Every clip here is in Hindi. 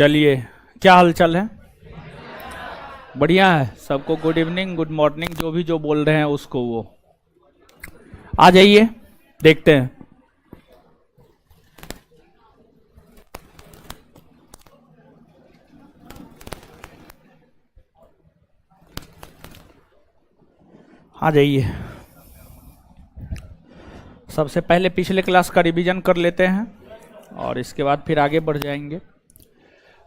चलिए, क्या हालचाल है? बढ़िया है। सबको गुड इवनिंग, गुड मॉर्निंग, जो भी जो बोल रहे हैं उसको वो आ जाइए, देखते हैं। आ जाइए। सबसे पहले पिछले क्लास का रिवीजन कर लेते हैं और इसके बाद फिर आगे बढ़ जाएंगे।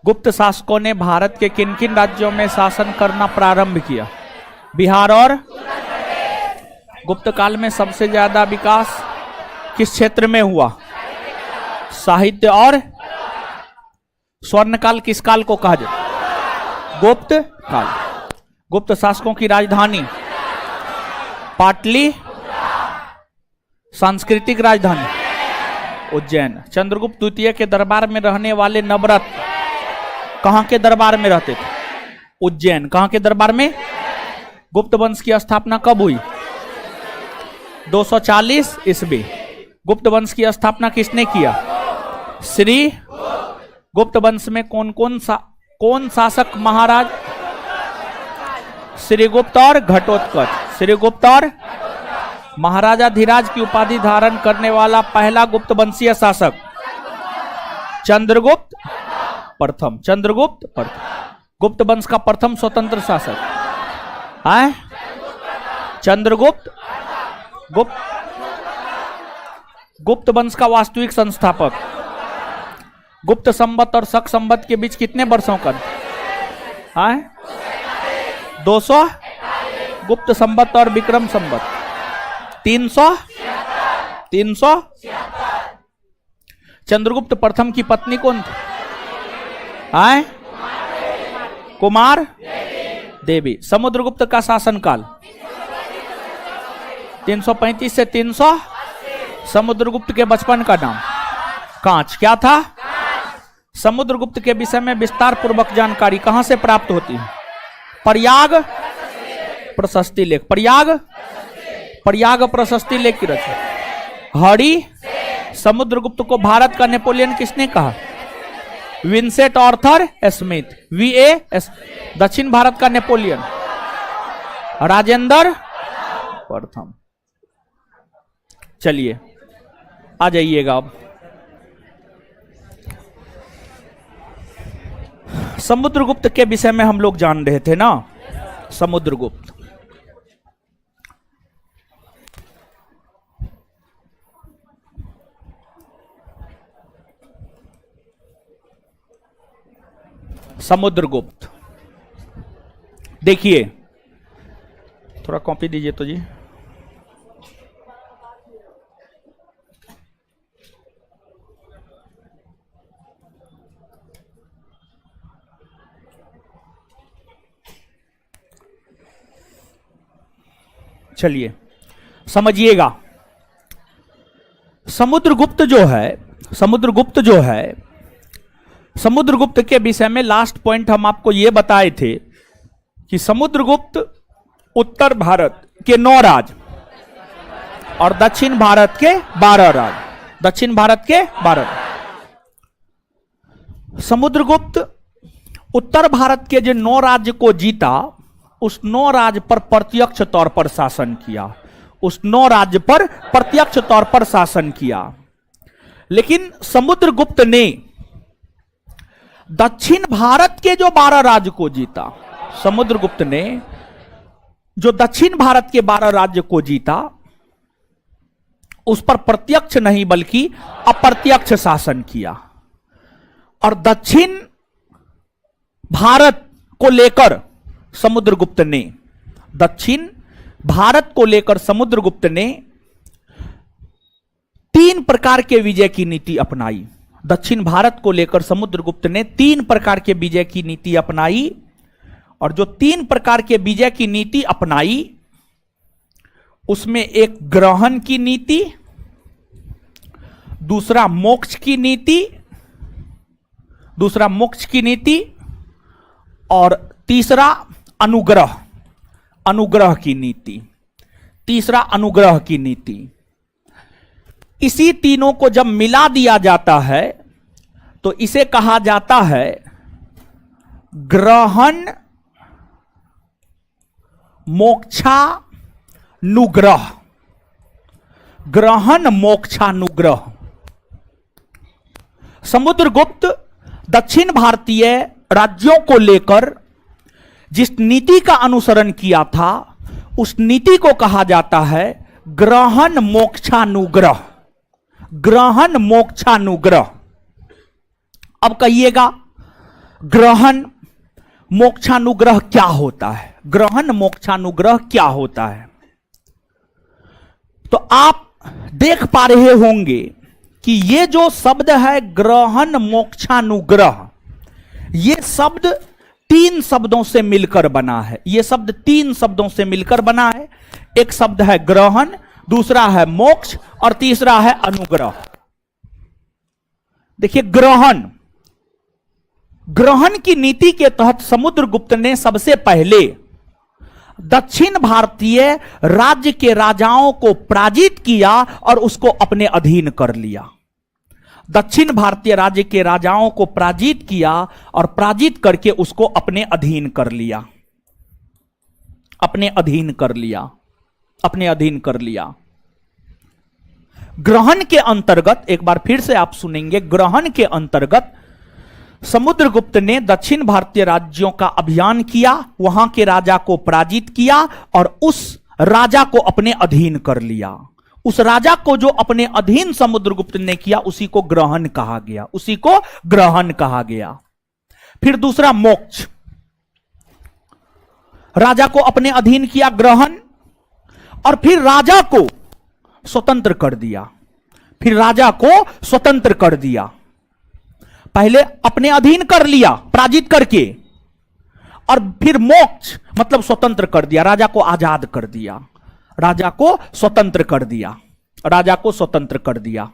गुप्त शासकों ने भारत के किन किन राज्यों में शासन करना प्रारंभ किया? बिहार और गुप्त काल में सबसे ज्यादा विकास किस क्षेत्र में हुआ? साहित्य और स्वर्ण काल किस काल को कहा जाता? गुप्त काल। गुप्त शासकों की राजधानी पाटली, सांस्कृतिक राजधानी उज्जैन। चंद्रगुप्त द्वितीय के दरबार में रहने वाले नवरत्न कहां के दरबार में रहते थे? उज्जैन। कहां के दरबार में? गुप्त वंश की स्थापना कब हुई? 240 ईस्वी। गुप्त वंश की स्थापना किसने किया? श्री गुप्त वंश में कौन शासक महाराज? श्रीगुप्त और घटोत्कच। श्रीगुप्त और महाराजा धीराज की उपाधि धारण करने वाला पहला गुप्त वंशीय शासक चंद्रगुप्त प्रथम। चंद्रगुप्त प्रथम गुप्त वंश का प्रथम स्वतंत्र शासक है चंद्रगुप्त। गुप्त वंश का वास्तविक संस्थापक। गुप्त संवत और शक संवत के बीच कितने वर्षों का है? 200। गुप्त संवत और विक्रम संवत 300। चंद्रगुप्त प्रथम की पत्नी कौन थी? आए? कुमार देवी। समुद्रगुप्त का शासनकाल 335 से 300। समुद्रगुप्त के बचपन का नाम कांच। क्या था? समुद्रगुप्त के विषय में विस्तार पूर्वक जानकारी कहां से प्राप्त होती है? प्रयाग प्रशस्ति लेख। प्रयाग प्रशस्ति लेख की रचना। हरि। समुद्रगुप्त को भारत का नेपोलियन किसने कहा? Vincent Arthur Smith. VA। दक्षिण भारत का नेपोलियन राजेंद्र प्रथम। चलिए आ जाइएगा। अब समुद्रगुप्त के विषय में हम लोग जान रहे थे ना। समुद्रगुप्त समुद्रगुप्त देखिए, थोड़ा कॉपी दीजिए तो जी। चलिए समझिएगा। समुद्रगुप्त के विषय में लास्ट पॉइंट हम आपको यह बताए थे कि समुद्रगुप्त उत्तर भारत के 9 राज्य और दक्षिण भारत के 12 राज्य। दक्षिण भारत के 12। समुद्रगुप्त उत्तर भारत के जो 9 राज्य को जीता, उस 9 राज्य पर प्रत्यक्ष तौर पर शासन किया। उस 9 राज्य पर प्रत्यक्ष तौर पर शासन किया। लेकिन समुद्रगुप्त ने दक्षिण भारत के जो 12 राज्य को जीता, समुद्रगुप्त ने जो दक्षिण भारत के 12 राज्य को जीता, उस पर प्रत्यक्ष नहीं बल्कि अप्रत्यक्ष शासन किया। और दक्षिण भारत को लेकर समुद्रगुप्त ने समुद्रगुप्त ने 3 प्रकार के विजय की नीति अपनाई। दक्षिण भारत को लेकर समुद्रगुप्त ने 3 प्रकार के विजय की नीति अपनाई। और जो 3 प्रकार के विजय की नीति अपनाई, उसमें एक ग्रहण की नीति, दूसरा मोक्ष की नीति और तीसरा अनुग्रह की नीति। इसी तीनों को जब मिला दिया जाता है तो इसे कहा जाता है ग्रहण मोक्षानुग्रह, ग्रहण मोक्षानुग्रह। समुद्रगुप्त दक्षिण भारतीय राज्यों को लेकर जिस नीति का अनुसरण किया था उस नीति को कहा जाता है ग्रहण मोक्षानुग्रह, ग्रहण मोक्षानुग्रह। अब कहिएगा ग्रहण मोक्षानुग्रह क्या होता है, ग्रहण मोक्षानुग्रह क्या होता है? तो आप देख पा रहे होंगे कि ये जो शब्द है ग्रहण मोक्षानुग्रह, ये शब्द 3 शब्दों से मिलकर बना है। ये शब्द 3 शब्दों से मिलकर बना है। एक शब्द है ग्रहण, दूसरा है मोक्ष और तीसरा है अनुग्रह। देखिए ग्रहण, ग्रहण की नीति के तहत समुद्रगुप्त ने सबसे पहले दक्षिण भारतीय राज्य के राजाओं को पराजित किया और उसको अपने अधीन कर लिया। दक्षिण भारतीय राज्य के राजाओं को पराजित किया और पराजित करके उसको अपने अधीन कर लिया, अपने अधीन कर लिया, अपने अधीन कर लिया। ग्रहण के अंतर्गत, एक बार फिर से आप सुनेंगे, ग्रहण के अंतर्गत समुद्रगुप्त ने दक्षिण भारतीय राज्यों का अभियान किया, वहां के राजा को पराजित किया और उस राजा को अपने अधीन कर लिया। उस राजा को जो अपने अधीन समुद्रगुप्त ने किया उसी को ग्रहण कहा गया, उसी को ग्रहण कहा गया। फिर दूसरा मोक्ष, राजा को अपने अधीन किया, ग्रहण, और फिर राजा को स्वतंत्र कर दिया, फिर राजा को स्वतंत्र कर दिया। पहले अपने अधीन कर लिया पराजित करके, और फिर मोक्ष मतलब स्वतंत्र कर दिया, राजा को आजाद कर दिया, राजा को स्वतंत्र कर दिया, राजा को स्वतंत्र कर दिया।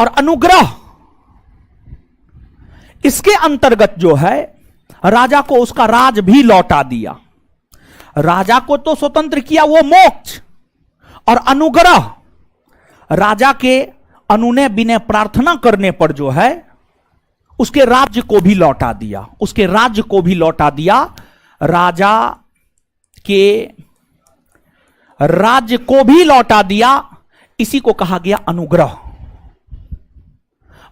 और अनुग्रह, इसके अंतर्गत जो है राजा को उसका राज भी लौटा दिया। राजा को तो स्वतंत्र किया, वो मोक्ष, और अनुग्रह राजा के अनुनय विनय प्रार्थना करने पर जो है उसके राज्य को भी लौटा दिया, उसके राज्य को भी लौटा दिया, राजा के राज्य को भी लौटा दिया। इसी को कहा गया अनुग्रह।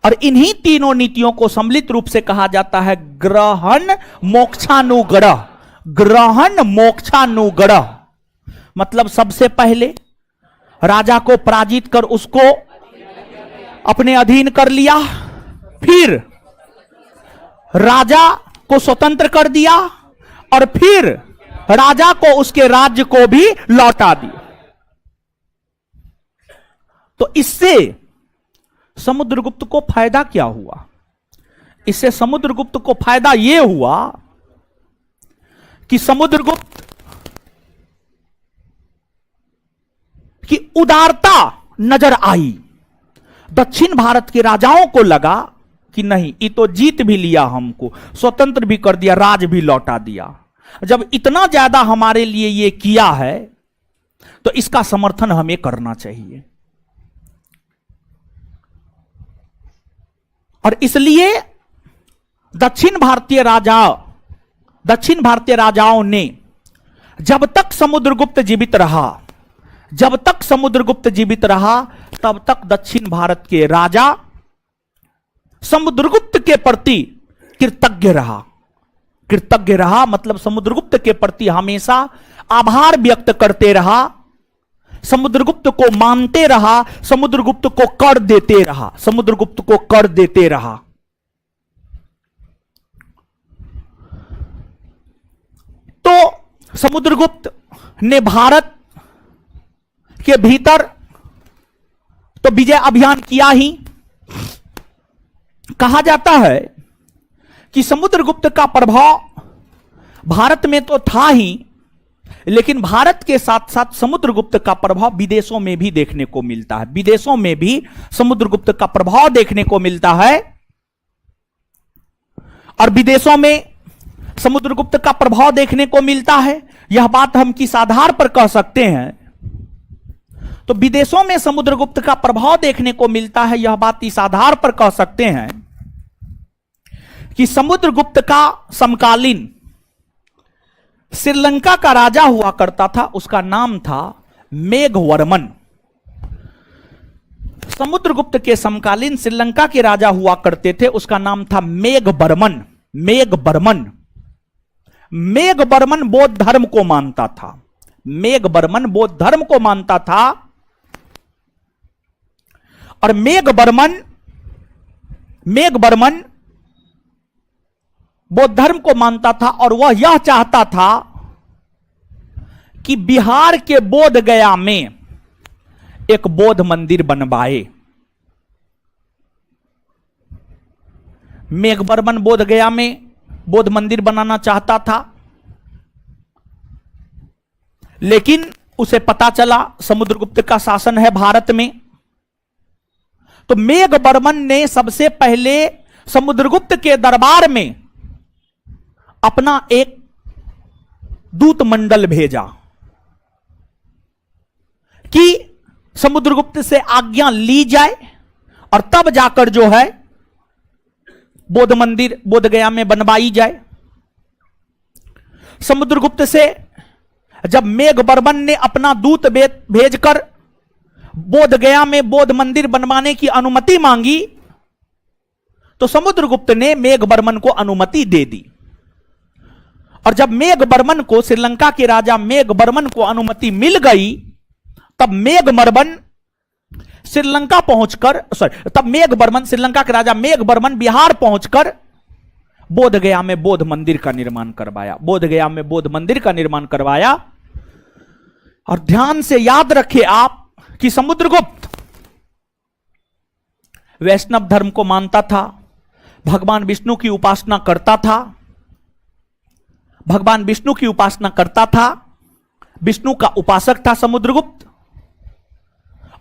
और इन्हीं तीनों नीतियों को सम्मिलित रूप से कहा जाता है ग्रहण मोक्षानुग्रह, ग्रहण मोक्षानुग्रह। मतलब सबसे पहले राजा को पराजित कर उसको अपने अधीन कर लिया, फिर राजा को स्वतंत्र कर दिया, और फिर राजा को उसके राज्य को भी लौटा दिया। तो इससे समुद्रगुप्त को फायदा क्या हुआ? इससे समुद्रगुप्त को फायदा यह हुआ कि समुद्रगुप्त की उदारता नजर आई। दक्षिण भारत के राजाओं को लगा कि नहीं, ये तो जीत भी लिया, हमको स्वतंत्र भी कर दिया, राज भी लौटा दिया। जब इतना ज्यादा हमारे लिए ये किया है तो इसका समर्थन हमें करना चाहिए। और इसलिए दक्षिण भारतीय राजाओं ने जब तक समुद्रगुप्त जीवित रहा, जब तक समुद्रगुप्त जीवित रहा तब तक दक्षिण भारत के राजा समुद्रगुप्त के प्रति कृतज्ञ रहा। कृतज्ञ रहा मतलब समुद्रगुप्त के प्रति हमेशा आभार व्यक्त करते रहा, समुद्रगुप्त को मानते रहा, समुद्रगुप्त को कर देते रहा, समुद्रगुप्त को कर देते रहा। तो समुद्रगुप्त ने भारत के भीतर तो विजय अभियान किया ही। कहा जाता है कि समुद्रगुप्त का प्रभाव भारत में तो था ही, लेकिन भारत के साथ साथ समुद्रगुप्त का प्रभाव विदेशों में भी देखने को मिलता है। विदेशों में भी समुद्रगुप्त का प्रभाव देखने को मिलता है, और विदेशों में समुद्रगुप्त का प्रभाव देखने को मिलता है। यह बात हम किस आधार पर कह सकते हैं? तो विदेशों में समुद्रगुप्त का प्रभाव देखने को मिलता है, यह बात इस आधार पर कह सकते हैं कि समुद्रगुप्त का समकालीन श्रीलंका का राजा हुआ करता था, उसका नाम था मेघवर्मन। समुद्रगुप्त के समकालीन श्रीलंका के राजा हुआ करते थे, उसका नाम था मेघवर्मन। मेघवर्मन मेघवर्मन बौद्ध धर्म को मानता था। मेघवर्मन बौद्ध धर्म को मानता था और मेघवर्मन बौद्ध धर्म को मानता था और वह यह चाहता था कि बिहार के बोध गया में एक बौद्ध मंदिर बनवाए। मेघवर्मन बोध गया में बौद्ध मंदिर बनाना चाहता था, लेकिन उसे पता चला समुद्रगुप्त का शासन है भारत में, तो मेघवर्मन ने सबसे पहले समुद्रगुप्त के दरबार में अपना एक दूत मंडल भेजा कि समुद्रगुप्त से आज्ञा ली जाए और तब जाकर जो है बौद्ध मंदिर बोध गया में बनवाई जाए। समुद्रगुप्त से जब मेघवर्मन ने अपना दूत भेजकर बोध गया में बौद्ध मंदिर बनवाने की अनुमति मांगी, तो समुद्रगुप्त ने मेघवर्मन को अनुमति दे दी। और जब मेघवर्मन को, श्रीलंका के राजा मेघवर्मन को अनुमति मिल गई, तब मेघवर्मन श्रीलंका पहुंचकर, तब मेघवर्मन, श्रीलंका के राजा मेघवर्मन बिहार पहुंचकर बोध गया में बौद्ध मंदिर का निर्माण करवाया। बोध गया में बौद्ध मंदिर का निर्माण करवाया। और ध्यान से याद रखें आप कि समुद्रगुप्त वैष्णव धर्म को मानता था, भगवान विष्णु की उपासना करता था, भगवान विष्णु की उपासना करता था, विष्णु का उपासक था समुद्रगुप्त।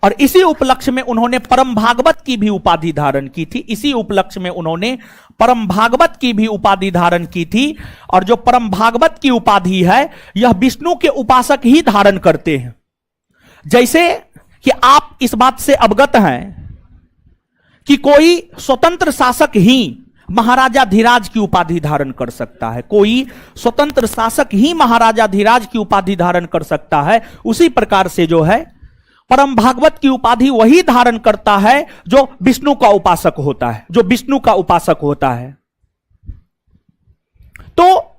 और इसी उपलक्ष्य में उन्होंने परम भागवत की भी उपाधि धारण की थी। इसी उपलक्ष्य में उन्होंने परम भागवत की भी उपाधि धारण की थी। और जो परम भागवत की उपाधि है, यह विष्णु के उपासक ही धारण करते हैं। जैसे कि आप इस बात से अवगत हैं कि कोई स्वतंत्र शासक ही महाराजा धीराज की उपाधि धारण कर सकता है, कोई स्वतंत्र शासक ही महाराजा धीराज की उपाधि धारण कर सकता है। उसी प्रकार से जो है परम भागवत की उपाधि वही धारण करता है जो विष्णु का उपासक होता है, जो विष्णु का उपासक होता है। तो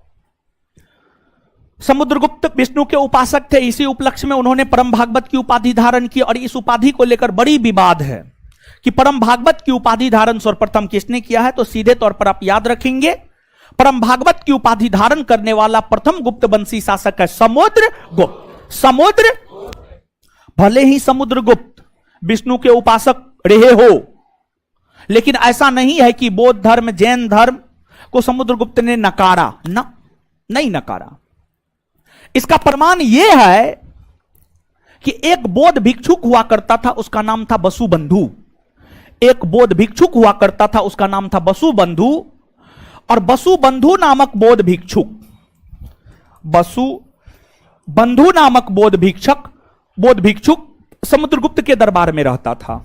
समुद्रगुप्त विष्णु के उपासक थे, इसी उपलक्ष्य में उन्होंने परम भागवत की उपाधि धारण की। और इस उपाधि को लेकर बड़ी विवाद है कि परम भागवत की उपाधि धारण सर्वप्रथम किसने किया है। तो सीधे तौर पर आप याद रखेंगे, परम भागवत की उपाधि धारण करने वाला प्रथम गुप्त वंशी शासक है समुद्रगुप्त। समुद्र, भले ही समुद्रगुप्त विष्णु के उपासक रहे हो, लेकिन ऐसा नहीं है कि बौद्ध धर्म, जैन धर्म को समुद्रगुप्त ने नकारा, नहीं नकारा। इसका प्रमाण यह है कि एक बौद्ध भिक्षुक हुआ करता था, उसका नाम था वसुबंधु। एक बौद्ध भिक्षुक हुआ करता था, उसका नाम था वसुबंधु। और वसुबंधु नामक बौद्ध भिक्षुक, वसुबंधु नामक बौद्ध भिक्षुक समुद्रगुप्त के दरबार में रहता था।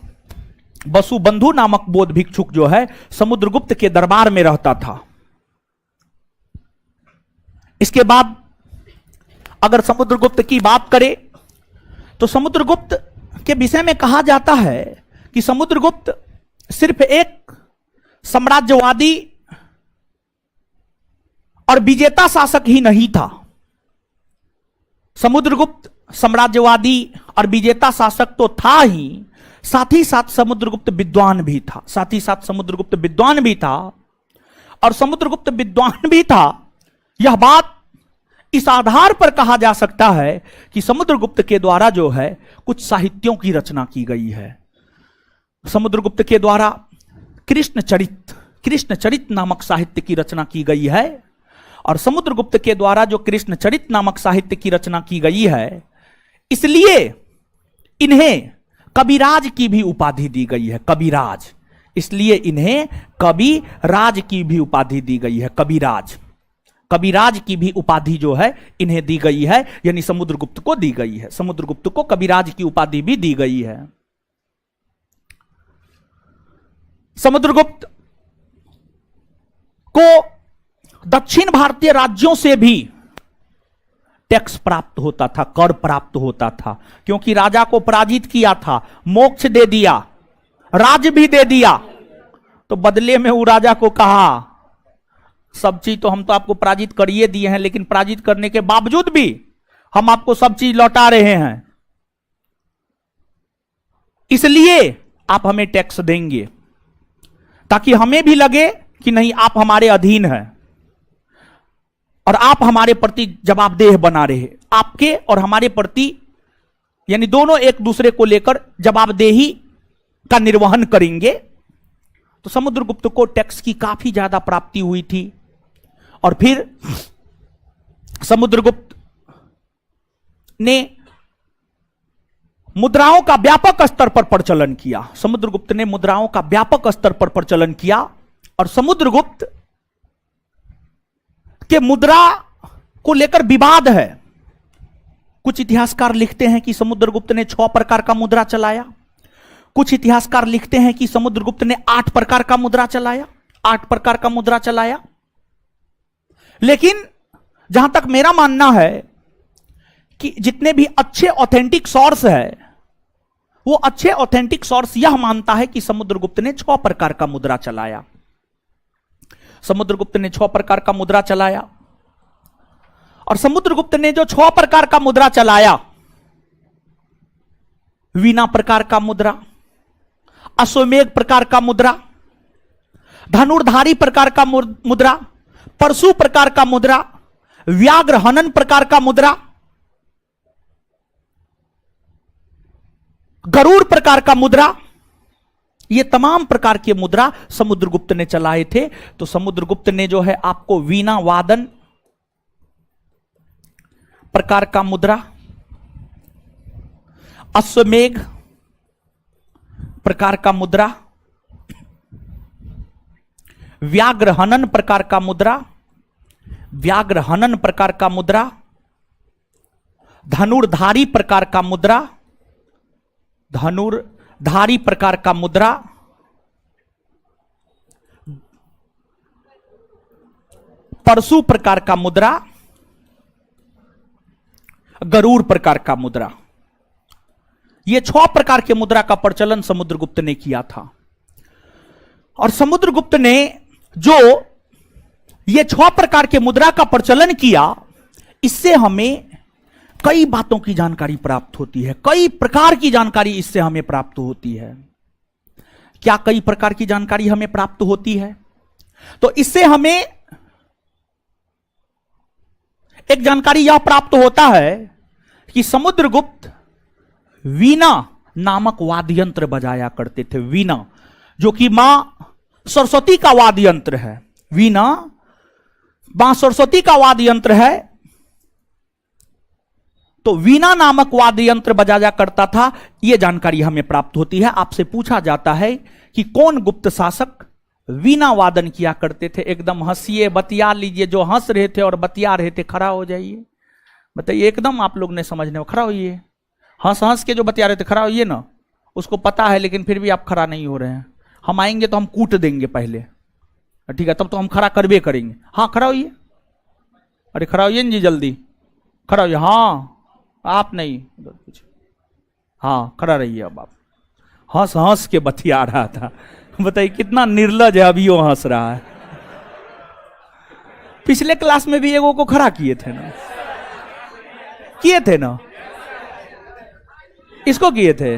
वसुबंधु नामक बौद्ध भिक्षुक जो है समुद्रगुप्त के दरबार में रहता था। इसके बाद अगर समुद्रगुप्त की बात करें तो समुद्रगुप्त के विषय में कहा जाता है कि समुद्रगुप्त सिर्फ एक साम्राज्यवादी और विजेता शासक ही नहीं था। समुद्रगुप्त साम्राज्यवादी और विजेता शासक तो था ही, साथ ही साथ समुद्रगुप्त विद्वान भी था। साथ ही साथ समुद्रगुप्त विद्वान भी था। और समुद्रगुप्त विद्वान भी था, यह बात इस आधार पर कहा जा सकता है कि समुद्रगुप्त के द्वारा जो है कुछ साहित्यों की रचना की गई है। समुद्रगुप्त के द्वारा कृष्णचरित नामक साहित्य की रचना की गई है। और समुद्रगुप्त के द्वारा जो कृष्णचरित नामक साहित्य की रचना की गई है, इसलिए इन्हें कविराज की भी उपाधि दी गई है। कविराज, इसलिए इन्हें कविराज की भी उपाधि दी गई है। कविराज की भी उपाधि जो है इन्हें दी गई है, यानी समुद्रगुप्त को दी गई है। समुद्रगुप्त को कविराज की उपाधि भी दी गई है। समुद्रगुप्त को दक्षिण भारतीय राज्यों से भी टैक्स प्राप्त होता था, कर प्राप्त होता था, क्योंकि राजा को पराजित किया था, मोक्ष दे दिया, राज्य भी दे दिया। तो बदले में वो राजा को कहा सब चीज तो हम तो आपको पराजित करिए दिए हैं, लेकिन पराजित करने के बावजूद भी हम आपको सब चीज लौटा रहे हैं, इसलिए आप हमें टैक्स देंगे, ताकि हमें भी लगे कि नहीं आप हमारे अधीन हैं और आप हमारे प्रति जवाबदेह बना रहे। आपके और हमारे प्रति यानी दोनों एक दूसरे को लेकर जवाबदेही का निर्वहन करेंगे। तो समुद्रगुप्त को टैक्स की काफी ज्यादा प्राप्ति हुई थी। और फिर समुद्रगुप्त ने मुद्राओं का व्यापक स्तर पर प्रचलन किया। समुद्रगुप्त ने मुद्राओं का व्यापक स्तर पर प्रचलन किया और समुद्रगुप्त के मुद्रा को लेकर विवाद है। कुछ इतिहासकार लिखते हैं कि समुद्रगुप्त ने 6 प्रकार का मुद्रा चलाया, कुछ इतिहासकार लिखते हैं कि समुद्रगुप्त ने 8 प्रकार का मुद्रा चलाया, 8 प्रकार का मुद्रा चलाया। लेकिन जहां तक मेरा मानना है कि जितने भी अच्छे ऑथेंटिक सोर्स है, वो अच्छे ऑथेंटिक सोर्स यह मानता है कि समुद्रगुप्त ने 6 प्रकार का मुद्रा चलाया। समुद्रगुप्त ने 6 प्रकार का मुद्रा चलाया और समुद्रगुप्त ने जो 6 प्रकार का मुद्रा चलाया, वीणा प्रकार का मुद्रा, अश्वमेघ प्रकार का मुद्रा, धनुर्धारी प्रकार का मुद्रा, परशु प्रकार का मुद्रा, व्याघ्र हनन प्रकार का मुद्रा, गरुड़ प्रकार का मुद्रा, ये तमाम प्रकार के मुद्रा समुद्रगुप्त ने चलाए थे। तो समुद्रगुप्त ने जो है आपको वीणा वादन प्रकार का मुद्रा, अश्वमेघ प्रकार का मुद्रा, व्याघ्र हनन प्रकार का मुद्रा, व्याघ्र हनन प्रकार का मुद्रा, धनुर्धारी प्रकार का मुद्रा, धनुर्धारी प्रकार का मुद्रा, परशु प्रकार का मुद्रा, गरुड़ प्रकार का मुद्रा, ये 6 प्रकार के मुद्रा का प्रचलन समुद्रगुप्त ने किया था। और समुद्रगुप्त ने जो ये 6 प्रकार के मुद्रा का प्रचलन किया, इससे हमें कई बातों की जानकारी प्राप्त होती है, कई प्रकार की जानकारी इससे हमें प्राप्त होती है। क्या कई प्रकार की जानकारी हमें प्राप्त होती है? तो इससे हमें एक जानकारी यह प्राप्त होता है कि समुद्रगुप्त वीणा नामक वाद्य यंत्र बजाया करते थे। वीणा जो कि मां सरस्वती का वाद्य यंत्र है, वीणा मां सरस्वती का वाद्य यंत्र है। तो वीणा नामक वाद्य यंत्र बजाया करता था, यह जानकारी हमें प्राप्त होती है। आपसे पूछा जाता है कि कौन गुप्त शासक वीणा वादन किया करते थे? एकदम हंसिए, बतिया लीजिए, जो हंस रहे थे और बतिया रहे थे खड़ा हो जाइए। बताइए, एकदम आप लोग ने समझने में खड़ा होइए। हंस हंस के जो बतिया रहे थे खड़ा होइए ना, उसको पता है, लेकिन फिर भी आप खड़ा नहीं हो रहे हैं। हम आएंगे तो हम कूट देंगे पहले, ठीक है, तब तो हम खड़ा करबे करेंगे। हाँ खड़ा होइए, अरे खड़ा होइए जी, जल्दी खड़ा होइए। हाँ आप नहीं, कुछ हाँ खड़ा रहिए। अब आप हंस हंस के बतिया रहा था। बताइए कितना निर्लज है, अभी वो हंस रहा है। पिछले क्लास में भी एगो को खड़ा किए थे ना, किए थे ना, इसको किए थे।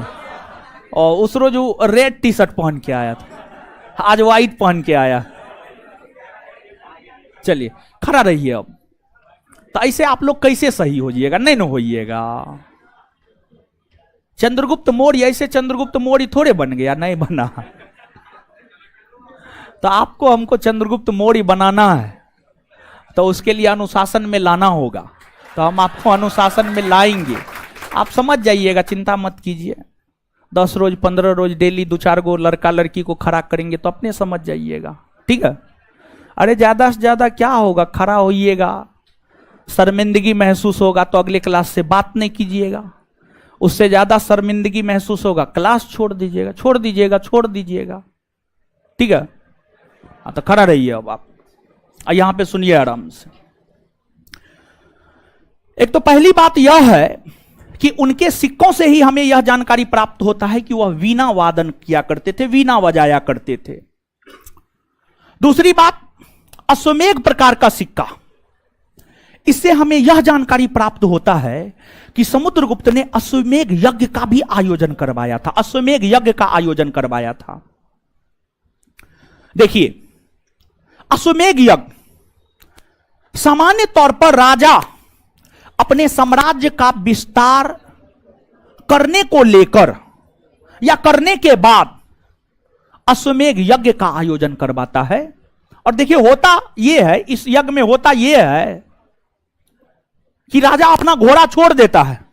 और उस रोज वो रेड टी शर्ट पहन के आया था, आज व्हाइट पहन के आया। चलिए खड़ा रहिए। अब तो ऐसे आप लोग कैसे सही हो जाइएगा? नहीं ना होइएगा। चंद्रगुप्त मौर्य ऐसे चंद्रगुप्त मौर्य थोड़े बन गया, नहीं बना। तो आपको हमको चंद्रगुप्त मौर्य बनाना है, तो उसके लिए अनुशासन में लाना होगा। तो हम आपको अनुशासन में लाएंगे, आप समझ जाइएगा, चिंता मत कीजिए। 10 रोज 15 रोज डेली 2-4 गो लड़का लड़की को खड़ा करेंगे तो अपने समझ जाइएगा, ठीक है। अरे ज्यादा से ज्यादा क्या होगा, खड़ा होइएगा, शर्मिंदगी महसूस होगा तो अगले क्लास से बात नहीं कीजिएगा। उससे ज्यादा शर्मिंदगी महसूस होगा, क्लास छोड़ दीजिएगा, छोड़ दीजिएगा, छोड़ दीजिएगा, ठीक है। हाँ तो खड़ा रहिए। अब आप यहां पे सुनिए आराम से। एक तो पहली बात यह है कि उनके सिक्कों से ही हमें यह जानकारी प्राप्त होता है कि वह वीणा वादन किया करते थे, वीणा बजाया करते थे। दूसरी बात, अश्वमेध प्रकार का सिक्का, इससे हमें यह जानकारी प्राप्त होता है कि समुद्रगुप्त ने अश्वमेध यज्ञ का भी आयोजन करवाया था, अश्वमेध यज्ञ का आयोजन करवाया था। देखिए, अश्वमेध यज्ञ सामान्य तौर पर राजा अपने साम्राज्य का विस्तार करने को लेकर या करने के बाद अश्वमेध यज्ञ का आयोजन करवाता है। और देखिए, होता यह है, इस यज्ञ में होता यह है कि राजा अपना घोड़ा छोड़ देता है।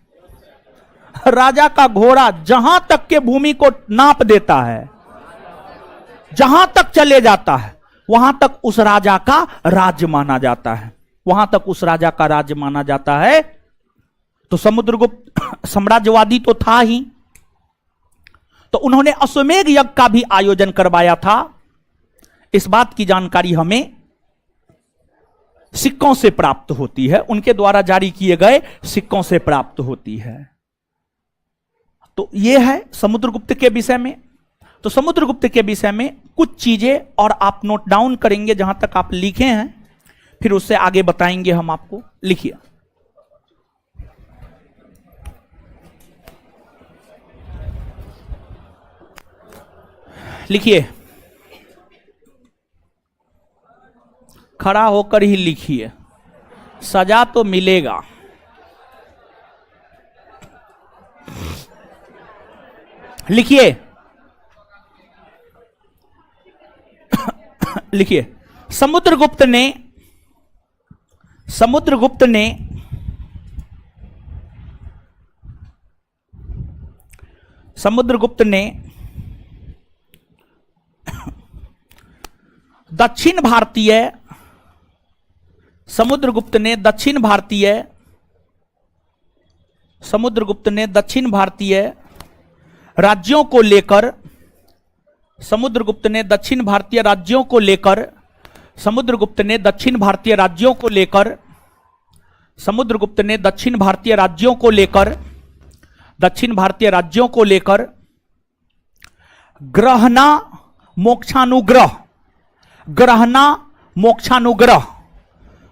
राजा का घोड़ा जहां तक के भूमि को नाप देता है, जहां तक चले जाता है, वहां तक उस राजा का राज्य माना जाता है, वहां तक उस राजा का राज्य माना जाता है। तो समुद्रगुप्त साम्राज्यवादी तो था ही, तो उन्होंने अश्वमेध यज्ञ का भी आयोजन करवाया था। इस बात की जानकारी हमें सिक्कों से प्राप्त होती है, उनके द्वारा जारी किए गए सिक्कों से प्राप्त होती है। तो यह है समुद्रगुप्त के विषय में। तो समुद्रगुप्त के विषय में कुछ चीजें और आप नोट डाउन करेंगे, जहां तक आप लिखे हैं, फिर उससे आगे बताएंगे हम आपको। लिखिए, लिखिए, खड़ा होकर ही लिखिए, सजा तो मिलेगा। लिखिए, लिखिए, समुद्रगुप्त ने दक्षिण भारतीय राज्यों को लेकर समुद्रगुप्त ने दक्षिण भारतीय राज्यों को लेकर ग्रहणा मोक्षानुग्रह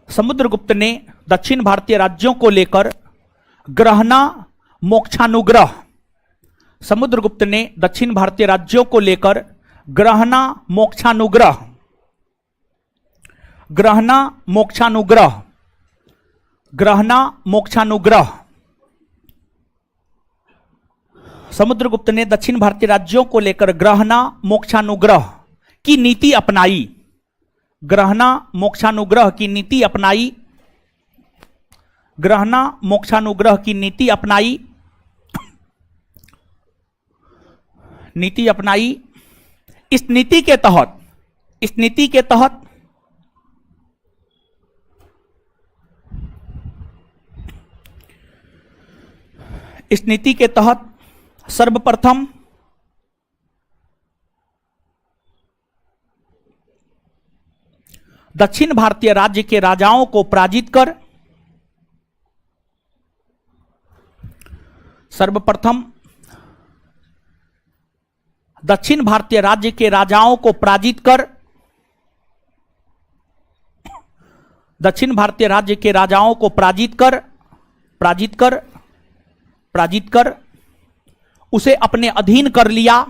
समुद्रगुप्त ने दक्षिण भारतीय राज्यों को लेकर ग्रहणा मोक्षानुग्रह समुद्रगुप्त ने दक्षिण भारतीय राज्यों को लेकर ग्रहणा मोक्षानुग्रह समुद्रगुप्त ने दक्षिण भारतीय राज्यों को लेकर ग्रहणा मोक्षानुग्रह की नीति अपनाई। ग्रहणा मोक्षानुग्रह की नीति अपनाई। इस नीति के तहत सर्वप्रथम दक्षिण भारतीय राज्य के राजाओं को पराजित कर दक्षिण भारतीय राज्य के राजाओं को पराजित कर उसे अपने अधीन कर लिया।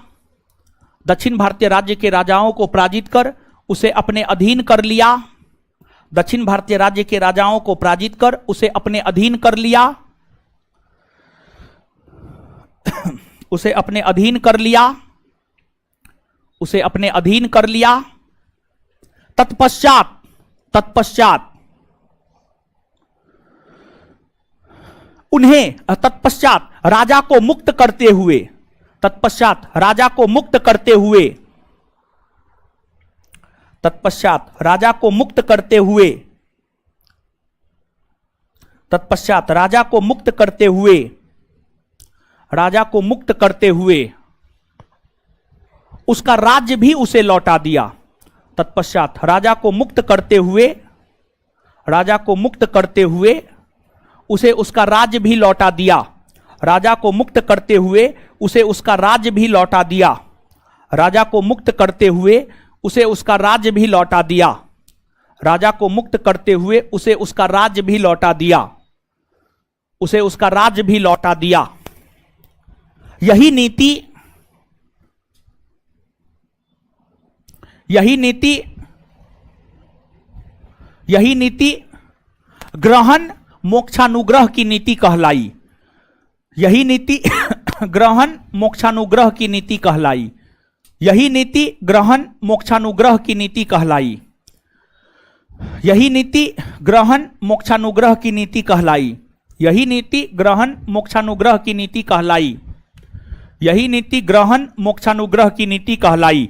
दक्षिण भारतीय राज्य के राजाओं को पराजित कर उसे अपने अधीन कर लिया। दक्षिण भारतीय राज्य के राजाओं को पराजित कर उसे अपने अधीन कर लिया। उसे अपने अधीन कर लिया। तत्पश्चात राजा को मुक्त करते हुए उसका राज्य भी उसे लौटा दिया। तत्पश्चात राजा को मुक्त करते हुए उसे उसका राज्य भी लौटा दिया। राजा को मुक्त करते हुए उसे उसका राज्य भी लौटा दिया। राजा को मुक्त करते हुए उसे उसका राज्य भी लौटा दिया। राजा को मुक्त करते हुए उसे उसका राज्य भी लौटा दिया। उसे उसका राज्य भी लौटा दिया। यही नीति ग्रहण मोक्षानुग्रह की नीति कहलाई। यही नीति ग्रहण मोक्षानुग्रह की नीति कहलाई। यही नीति ग्रहण मोक्षानुग्रह की नीति कहलाई। यही नीति ग्रहण मोक्षानुग्रह की नीति कहलाई। यही नीति ग्रहण मोक्षानुग्रह की नीति कहलाई। यही नीति ग्रहण मोक्षानुग्रह की नीति कहलाई।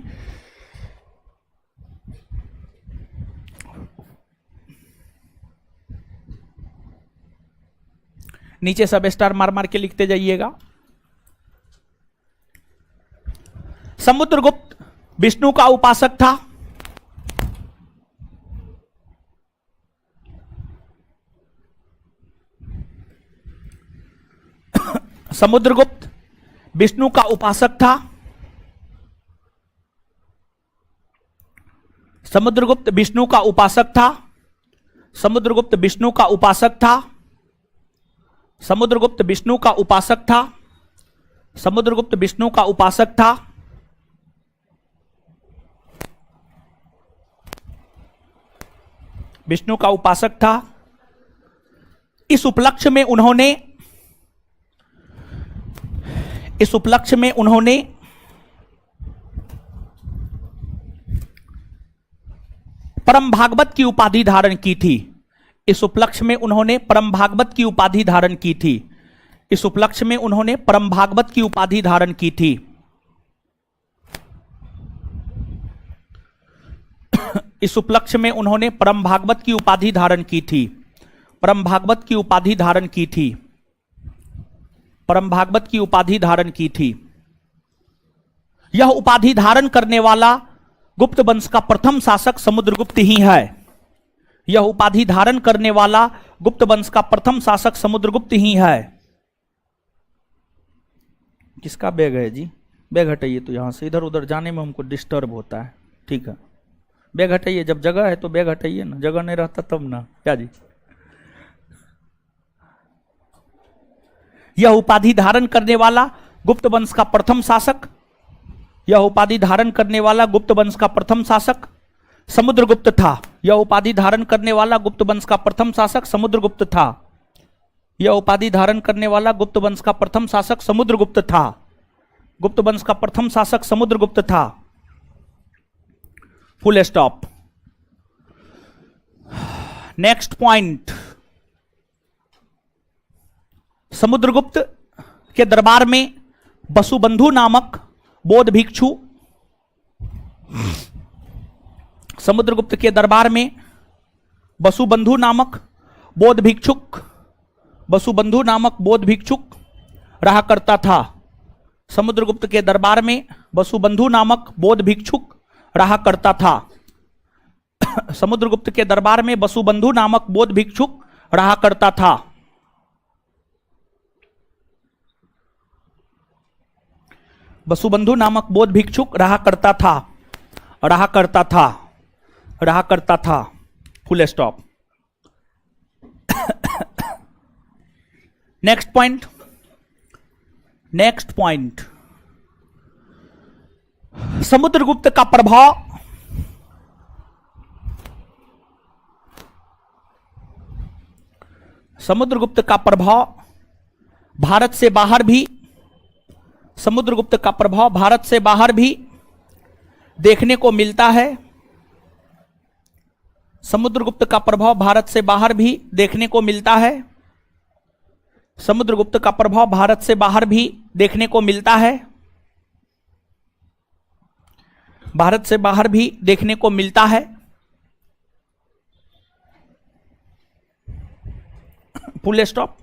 नीचे सब स्टार मार मार के लिखते जाइएगा। समुद्रगुप्त विष्णु का उपासक था। समुद्रगुप्त विष्णु का उपासक था। समुद्रगुप्त विष्णु का उपासक था। समुद्रगुप्त विष्णु का उपासक था। समुद्रगुप्त विष्णु का उपासक था। समुद्रगुप्त विष्णु का उपासक था। विष्णु का उपासक था। इस उपलक्ष्य में उन्होंने परम भागवत की उपाधि धारण की थी। इस उपलक्ष्य में उन्होंने परम भागवत की उपाधि धारण की थी। इस उपलक्ष्य में उन्होंने परम भागवत की उपाधि धारण की थी। इस उपलक्ष्य में उन्होंने परम भागवत की उपाधि धारण की थी। परम भागवत की उपाधि धारण की थी। परम भागवत की उपाधि धारण की थी। यह उपाधि धारण करने वाला गुप्त वंश का प्रथम शासक समुद्रगुप्त ही है। यह उपाधि धारण करने वाला गुप्त वंश का प्रथम शासक समुद्रगुप्त ही है। किसका बैग है जी? बैग हटाइए तो यहां से, इधर उधर जाने में हमको डिस्टर्ब होता है। ठीक है, बैग हटाइए। जब जगह है तो बैग हटाइए ना, जगह नहीं रहता तब ना। क्या जी? यह उपाधि धारण करने वाला गुप्त वंश का प्रथम शासक, यह उपाधि धारण करने वाला गुप्त वंश का प्रथम शासक समुद्रगुप्त था। यह उपाधि धारण करने वाला गुप्त वंश का प्रथम शासक समुद्रगुप्त था। यह उपाधि धारण करने वाला गुप्त वंश का प्रथम शासक समुद्रगुप्त था। गुप्त वंश का प्रथम शासक समुद्रगुप्त था। Full stop. Next point. Samudragupta के दरबार में वसुबंधु नामक बौद्ध भिक्षु, समुद्रगुप्त के दरबार में वसुबंधु नामक बौद्ध भिक्षुक, वसुबंधु नामक बौद्ध भिक्षुक रहा करता था। समुद्रगुप्त के दरबार में वसुबंधु नामक बौद्ध भिक्षुक रहा करता था। समुद्रगुप्त के दरबार में वसुबंधु नामक बौद्ध भिक्षुक रहा करता था। वसुबंधु नामक बौद्ध भिक्षुक रहा करता था। रहा करता था। रहा करता था। Full stop. Next point. Next point. Samudragupta का प्रभाव समुद्रगुप्त का प्रभाव भारत से बाहर भी, समुद्रगुप्त का प्रभाव भारत से बाहर भी देखने को मिलता है। समुद्रगुप्त का प्रभाव भारत से बाहर भी देखने को मिलता है। समुद्रगुप्त का प्रभाव भारत से बाहर भी देखने को मिलता है। भारत से बाहर भी देखने को मिलता है। Full stop.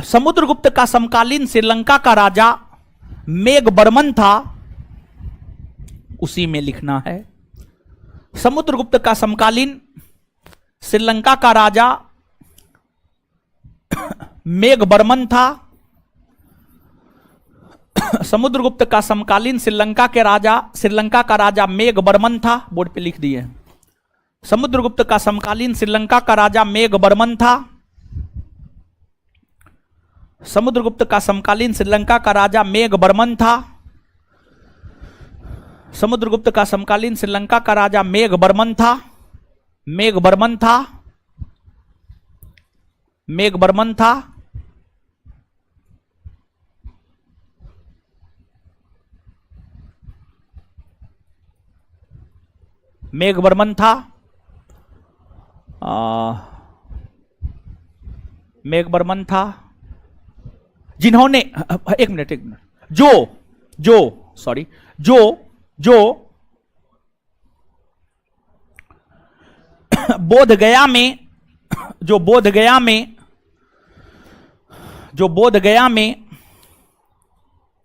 समुद्रगुप्त का समकालीन श्रीलंका का राजा मेघवर्मन था। उसी में लिखना है। समुद्रगुप्त का समकालीन श्रीलंका का राजा मेघवर्मन था। समुद्रगुप्त का समकालीन श्रीलंका का राजा मेघवर्मन था। बोर्ड पे लिख दिए। समुद्रगुप्त का समकालीन श्रीलंका का राजा मेघवर्मन था। समुद्रगुप्त का समकालीन श्रीलंका का राजा मेघवर्मन था। समुद्रगुप्त का समकालीन श्रीलंका का राजा मेघवर्मन था। मेघवर्मन था। मेघवर्मन था। मेघवर्मन था। मेघवर्मन था जिन्होंने एक मिनट जो बोधगया में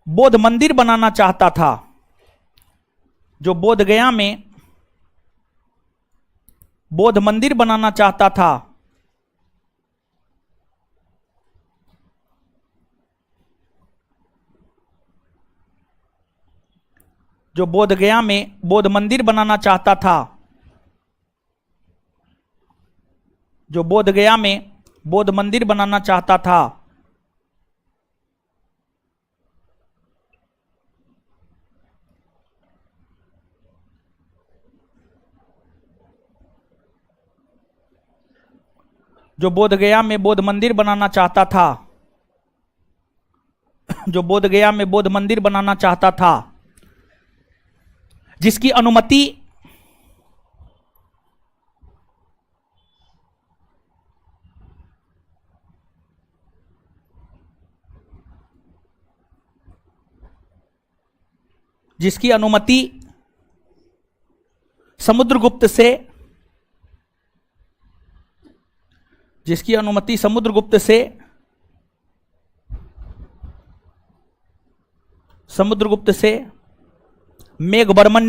बौद्ध मंदिर बनाना चाहता था। जो बोधगया में बौद्ध मंदिर बनाना चाहता था। जो बोधगया में बौद्ध मंदिर बनाना चाहता था। जो बोधगया में बौद्ध मंदिर बनाना चाहता था। जो बोधगया में बौद्ध मंदिर बनाना चाहता था। जो बोधगया में बौद्ध मंदिर बनाना चाहता था। जिसकी अनुमति समुद्रगुप्त से मेघवर्मन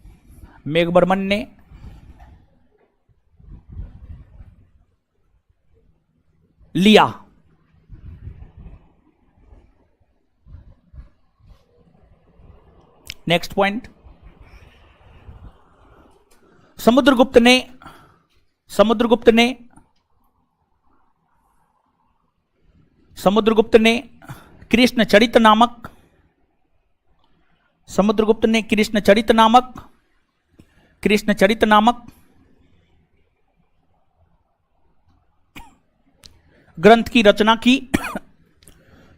ने लिया। Next point. समुद्रगुप्त ने कृष्णचरित नामक ग्रंथ की रचना की।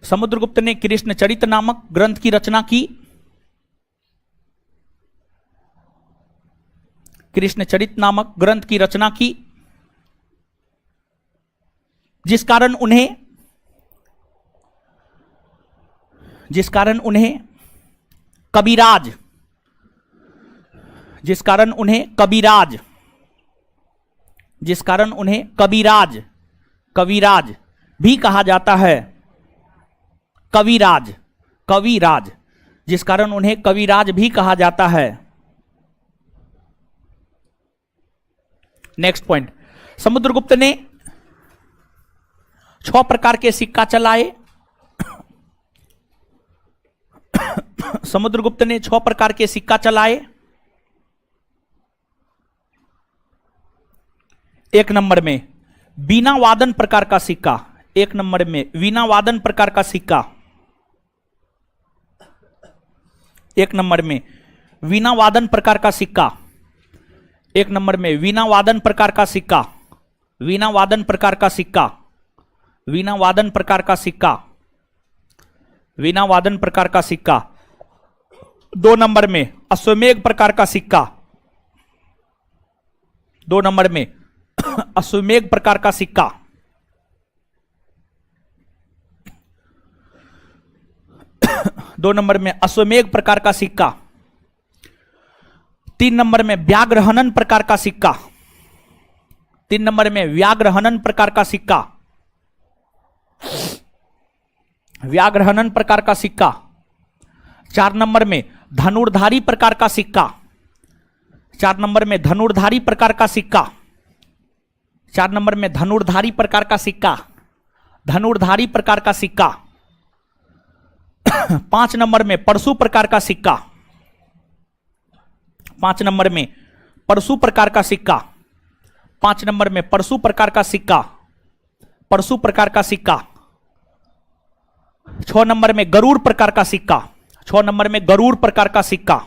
समुद्रगुप्त ने कृष्णचरित नामक ग्रंथ की रचना की। कृष्णचरित नामक ग्रंथ की रचना की, जिस कारण उन्हें कविराज भी कहा जाता है। कविराज जिस कारण उन्हें कविराज भी कहा जाता है। Next point. समुद्रगुप्त ने 6 प्रकार के सिक्का चलाए। समुद्रगुप्त ने 6 प्रकार के सिक्का चलाए। 1 नंबर में वीणा वादन प्रकार का सिक्का। 1 नंबर में वीणा वादन प्रकार का सिक्का। 1 नंबर में वीणा वादन प्रकार का सिक्का। 1 नंबर में वीणा वादन प्रकार का सिक्का। वीणा वादन प्रकार का सिक्का। वीणा वादन प्रकार का सिक्का। वीणा वादन प्रकार का सिक्का। 2 नंबर में अश्वमेघ प्रकार का सिक्का। 2 नंबर में अश्वमेघ प्रकार का सिक्का। 2 नंबर में अश्वमेघ प्रकार का सिक्का, 3 नंबर में व्याघ्रहनन प्रकार का सिक्का, 3 नंबर में व्याघ्रहनन प्रकार का सिक्का, व्याघ्रहनन प्रकार का सिक्का, 4 नंबर में धनुर्धारी प्रकार का सिक्का, 4 नंबर में धनुर्धारी प्रकार का सिक्का, 4 नंबर में धनुर्धारी प्रकार का सिक्का, धनुर्धारी प्रकार का सिक्का, 5 नंबर में परशु प्रकार का सिक्का, 5 नंबर में परशु प्रकार का सिक्का, 5 नंबर में परशु प्रकार का सिक्का, परशु प्रकार का सिक्का, 6 नंबर में गरुड़ प्रकार का सिक्का, 6 नंबर में गरुड़ प्रकार का सिक्का,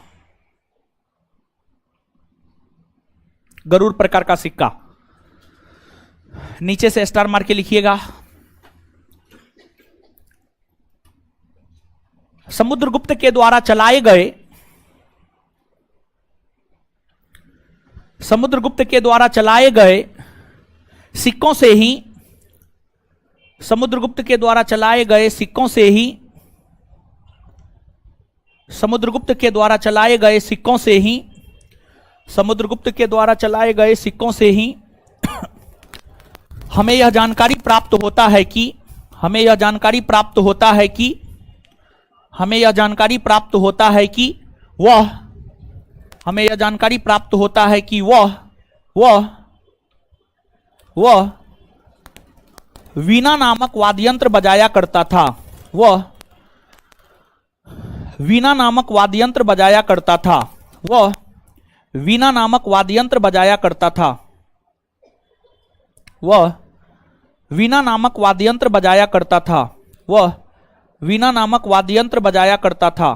गरुड़ प्रकार का सिक्का। नीचे से स्टार मार के लिखिएगा। समुद्रगुप्त के द्वारा चलाए गए, समुद्रगुप्त के द्वारा चलाए गए सिक्कों से ही, समुद्रगुप्त के द्वारा चलाए गए सिक्कों से ही, समुद्रगुप्त के द्वारा चलाए गए सिक्कों से ही, समुद्रगुप्त के द्वारा चलाए गए सिक्कों से ही हमें यह जानकारी प्राप्त होता है कि, हमें यह जानकारी प्राप्त होता है कि, हमें यह जानकारी प्राप्त होता है कि वह, हमें यह जानकारी प्राप्त होता है कि वह वीणा नामक वाद्ययंत्र बजाया करता था, वह वीणा नामक वाद्ययंत्र बजाया करता था, वह वीणा नामक वाद्ययंत्र बजाया करता था, वह वीणा नामक वाद्ययंत्र बजाया करता था, वह वीणा नामक वाद्ययंत्र बजाया करता था,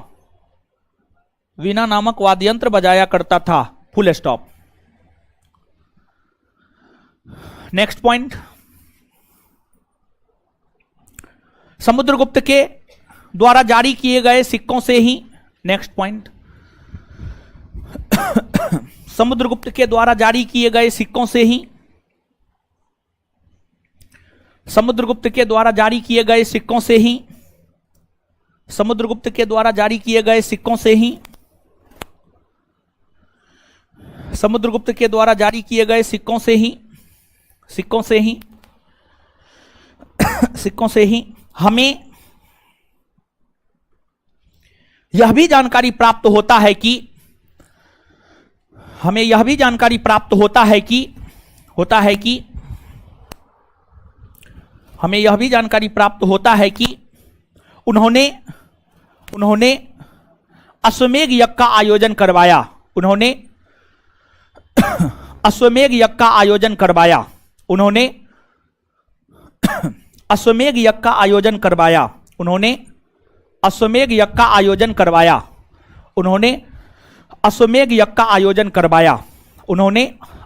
वीणा नामक वाद्ययंत्र बजाया करता था। Full stop. Next point, Samudragupta के द्वारा जारी किए गए सिक्कों से ही, नेक्स्ट पॉइंट, समुद्रगुप्त के द्वारा जारी किए गए सिक्कों से ही, समुद्रगुप्त के द्वारा जारी किए गए सिक्कों से ही, समुद्रगुप्त के द्वारा जारी किए गए सिक्कों से ही, समुद्रगुप्त के द्वारा जारी किए गए सिक्कों से ही, सिक्कों से ही, सिक्कों से ही हमें यह भी जानकारी प्राप्त होता है कि, हमें यह भी जानकारी प्राप्त होता है कि, होता है कि, हमें यह भी जानकारी प्राप्त होता है कि उन्होंने अश्वमेघ यज्ञ का आयोजन करवाया, उन्होंने अश्वमेघ यज्ञ का आयोजन करवाया, उन्होंने अश्वमेघ यज्ञ का आयोजन करवाया, उन्होंने अश्वमेघ यज्ञ का आयोजन करवाया, उन्होंने अश्वमेघ यज्ञ का आयोजन करवाया, उन्होंने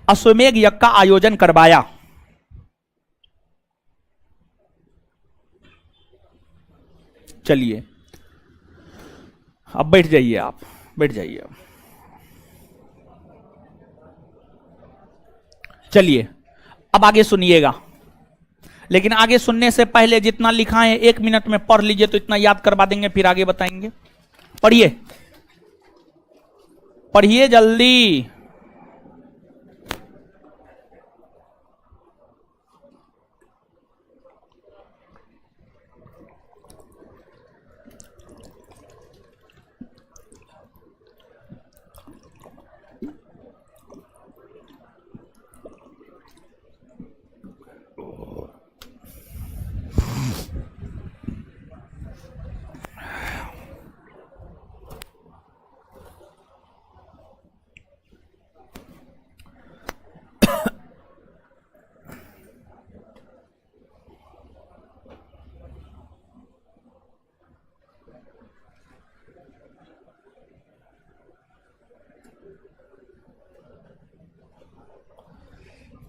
अश्वमेघ यज्ञ का आयोजन करवाया। चलिए अब बैठ जाइए, आप बैठ जाइए। अब चलिए अब आगे सुनिएगा, लेकिन आगे सुनने से पहले जितना लिखा है 1 मिनट में पढ़ लीजिए, तो इतना याद करवा देंगे, फिर आगे बताएंगे। पढ़िए, पढ़िए जल्दी।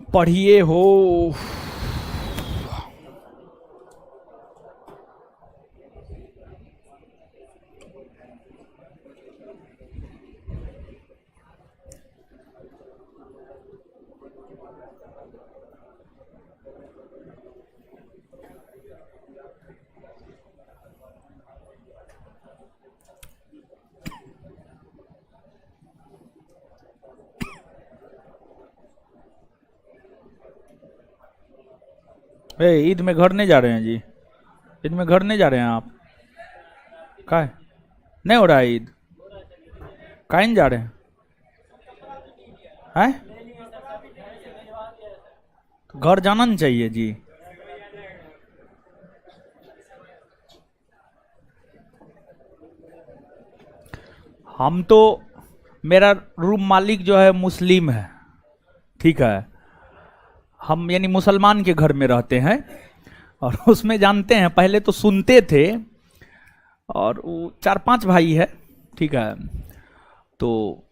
पढ़िए हो। ईद में घर नहीं जा रहे हैं जी? ईद में घर नहीं जा रहे हैं आप? का नहीं हो रहा है ईद? कहीं नहीं जा रहे हैं? घर जाना नहीं चाहिए जी। हम तो, मेरा रूम मालिक जो है मुस्लिम है, ठीक है, हम यानी मुसलमान के घर में रहते हैं, और उसमें जानते हैं पहले तो सुनते थे, और वो 4-5 भाई है, ठीक है, तो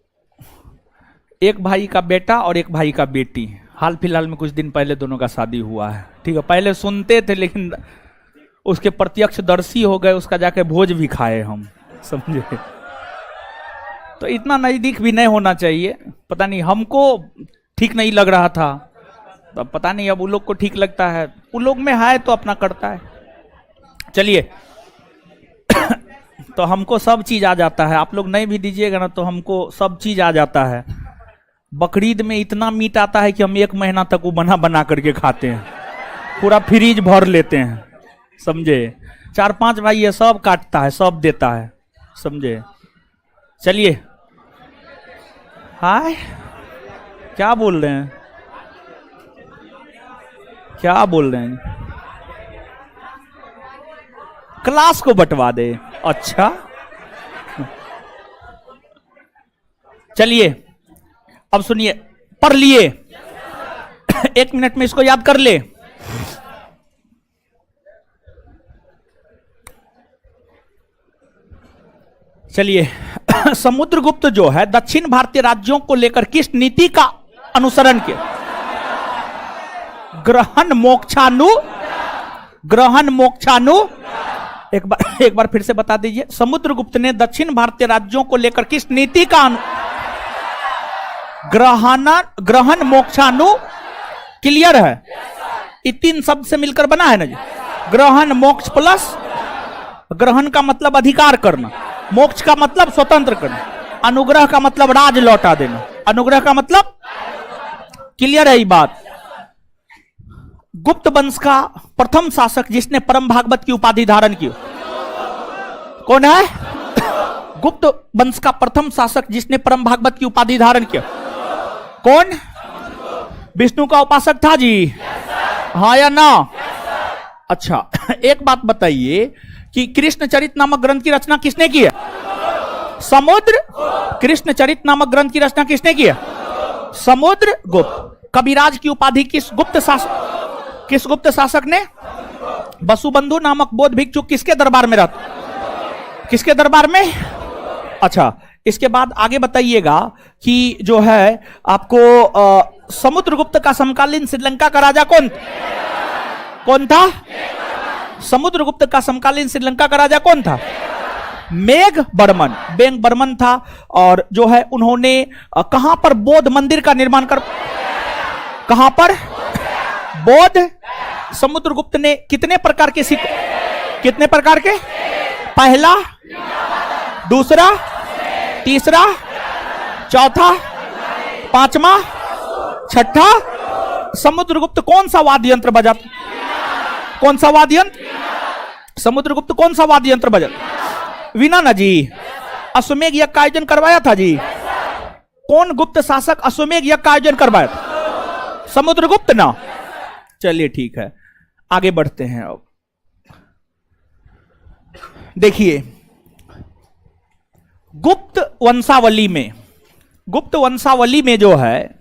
एक भाई का बेटा और एक भाई का बेटी, हाल फिलहाल में कुछ दिन पहले दोनों का शादी हुआ है, ठीक है। पहले सुनते थे लेकिन उसके प्रत्यक्षदर्शी हो गए, उसका जाके भोज भी खाए हम, समझे। तो इतना नजदीक भी नहीं होना चाहिए, पता नहीं हमको ठीक नहीं लग रहा था, तो पता नहीं अब उन लोग को ठीक लगता है, उन लोग में है तो अपना करता है। चलिए तो हमको सब चीज आ जाता है, आप लोग नहीं भी दीजिएगा ना तो हमको सब चीज आ जाता है। बकरीद में इतना मीट आता है कि हम 1 महीना तक वो बना बना करके खाते हैं, पूरा फ्रीज भर लेते हैं, समझे। 4-5 भाई ये सब काटता है, सब देता है, समझे। चलिए, हाय, क्या बोल रहे हैं, क्या बोल रहे हैं? क्लास को बंटवा दे, अच्छा। चलिए अब सुनिए, पढ़ लिए 1 मिनट में इसको याद कर ले। चलिए समुद्रगुप्त जो है दक्षिण भारतीय राज्यों को लेकर किस नीति का अनुसरण किया? ग्रहण मोक्षानु। एक बार फिर से बता दीजिए, समुद्रगुप्त ने दक्षिण भारतीय राज्यों को लेकर किस नीति का ग्रहण मोक्षानु। क्लियर है? ये 3 शब्द से मिलकर बना है ना जी। ग्रहण मोक्ष प्लस, ग्रहण का मतलब अधिकार करना, मोक्ष का मतलब स्वतंत्र करना, अनुग्रह का मतलब राज लौटा देना, अनुग्रह का मतलब, क्लियर है ये बात। गुप्त वंश का प्रथम शासक जिसने परम भागवत की उपाधि धारण की, कौन है? गुप्त वंश का प्रथम शासक जिसने परम भागवत की उपाधि धारण किया, कौन? विष्णु का उपासक था जी, हाँ या ना? अच्छा एक बात बताइए कि कृष्णचरित नामक ग्रंथ की रचना किसने की है? समुद्र। कृष्णचरित नामक ग्रंथ की रचना किसने की है? समुद्रगुप्त। कविराज की उपाधि किस गुप्त शासक ने? वसुबंधु नामक बौद्ध भिक्षु किसके दरबार में रहता? किसके दरबार में? अच्छा, इसके बाद आगे बताइएगा कि जो है आपको समुद्रगुप्त का समकालीन श्रीलंका का राजा कौन था? समुद्रगुप्त का समकालीन श्रीलंका का राजा कौन था? मेघवर्मन था। और जो है उन्होंने कहां पर बौद्ध मंदिर का निर्माण कहां पर? बौद्ध। समुद्रगुप्त ने कितने प्रकार के कितने प्रकार के? पहला, दूसरा, तीसरा, चौथा, पांचवा, छठा। समुद्रगुप्त कौन सा वाद्य यंत्र बजाता? कौन सा वाद्य यंत्र? समुद्रगुप्त कौन सा वाद्य यंत्र बजाता? वीणा ना जी। अश्वमेध यज्ञ का आयोजन करवाया था जी। कौन गुप्त शासक अश्वमेध यज्ञ का आयोजन करवाया था? समुद्रगुप्त ना। चलिए ठीक है, आगे बढ़ते हैं। अब देखिए, गुप्त वंशावली में जो है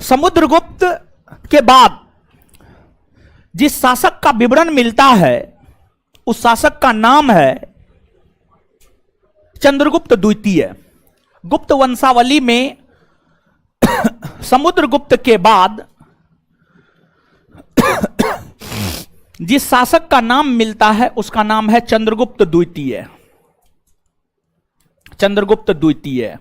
समुद्रगुप्त के बाद जिस शासक का विवरण मिलता है उस शासक का नाम है चंद्रगुप्त द्वितीय। गुप्त वंशावली में समुद्रगुप्त के बाद जिस शासक का नाम मिलता है उसका नाम है चंद्रगुप्त द्वितीय। चंद्रगुप्त द्वितीय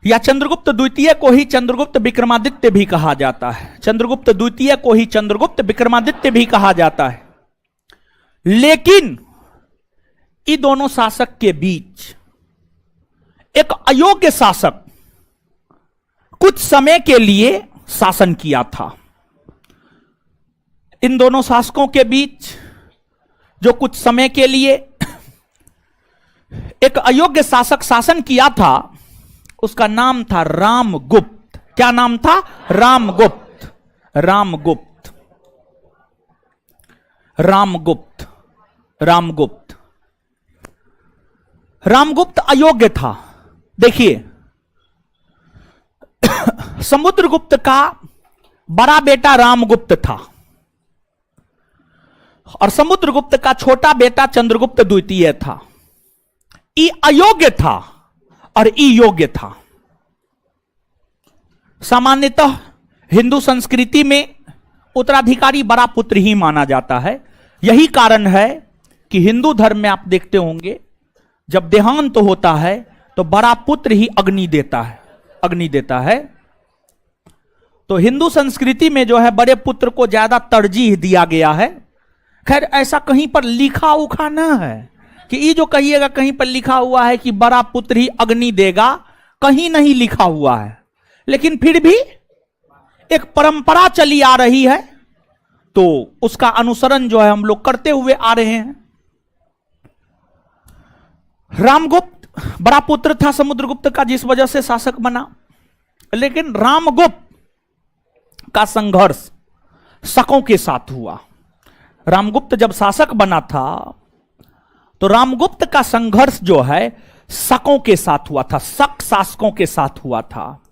या चंद्रगुप्त द्वितीय को ही चंद्रगुप्त विक्रमादित्य भी कहा जाता है। चंद्रगुप्त द्वितीय को ही चंद्रगुप्त विक्रमादित्य भी कहा जाता है। लेकिन इन दोनों शासक के बीच एक अयोग्य शासक कुछ समय के लिए शासन किया था। इन दोनों शासकों के बीच जो कुछ समय के लिए एक अयोग्य शासक शासन किया था, उसका नाम था रामगुप्त। क्या नाम था? रामगुप्त। रामगुप्त। रामगुप्त। रामगुप्त। रामगुप्त अयोग्य था। देखिए, समुद्रगुप्त का बड़ा बेटा रामगुप्त था और समुद्रगुप्त का छोटा बेटा चंद्रगुप्त द्वितीय था। ई अयोग्य था और ई योग्य था। सामान्यतः हिंदू संस्कृति में उत्तराधिकारी बड़ा पुत्र ही माना जाता है। यही कारण है कि हिंदू धर्म में आप देखते होंगे जब देहांत होता है तो बड़ा पुत्र ही अग्नि देता है, अग्नि देता है। तो हिंदू संस्कृति में जो है बड़े पुत्र को ज्यादा तरजीह दिया गया है। खैर ऐसा कहीं पर लिखा उखा ना है कि ये जो कहिएगा कहीं पर लिखा हुआ है कि बड़ा पुत्र ही अग्नि देगा, कहीं नहीं लिखा हुआ है। लेकिन फिर भी एक परंपरा चली आ रही है तो उसका अनुसरण जो है हम लोग करते हुए आ रहे हैं। रामगुप्त बड़ा पुत्र था समुद्रगुप्त का, जिस वजह से शासक बना। लेकिन रामगुप्त का संघर्ष शकों के साथ हुआ। रामगुप्त जब शासक बना था तो रामगुप्त का संघर्ष जो है शकों के साथ हुआ था, शक शासकों के साथ हुआ था।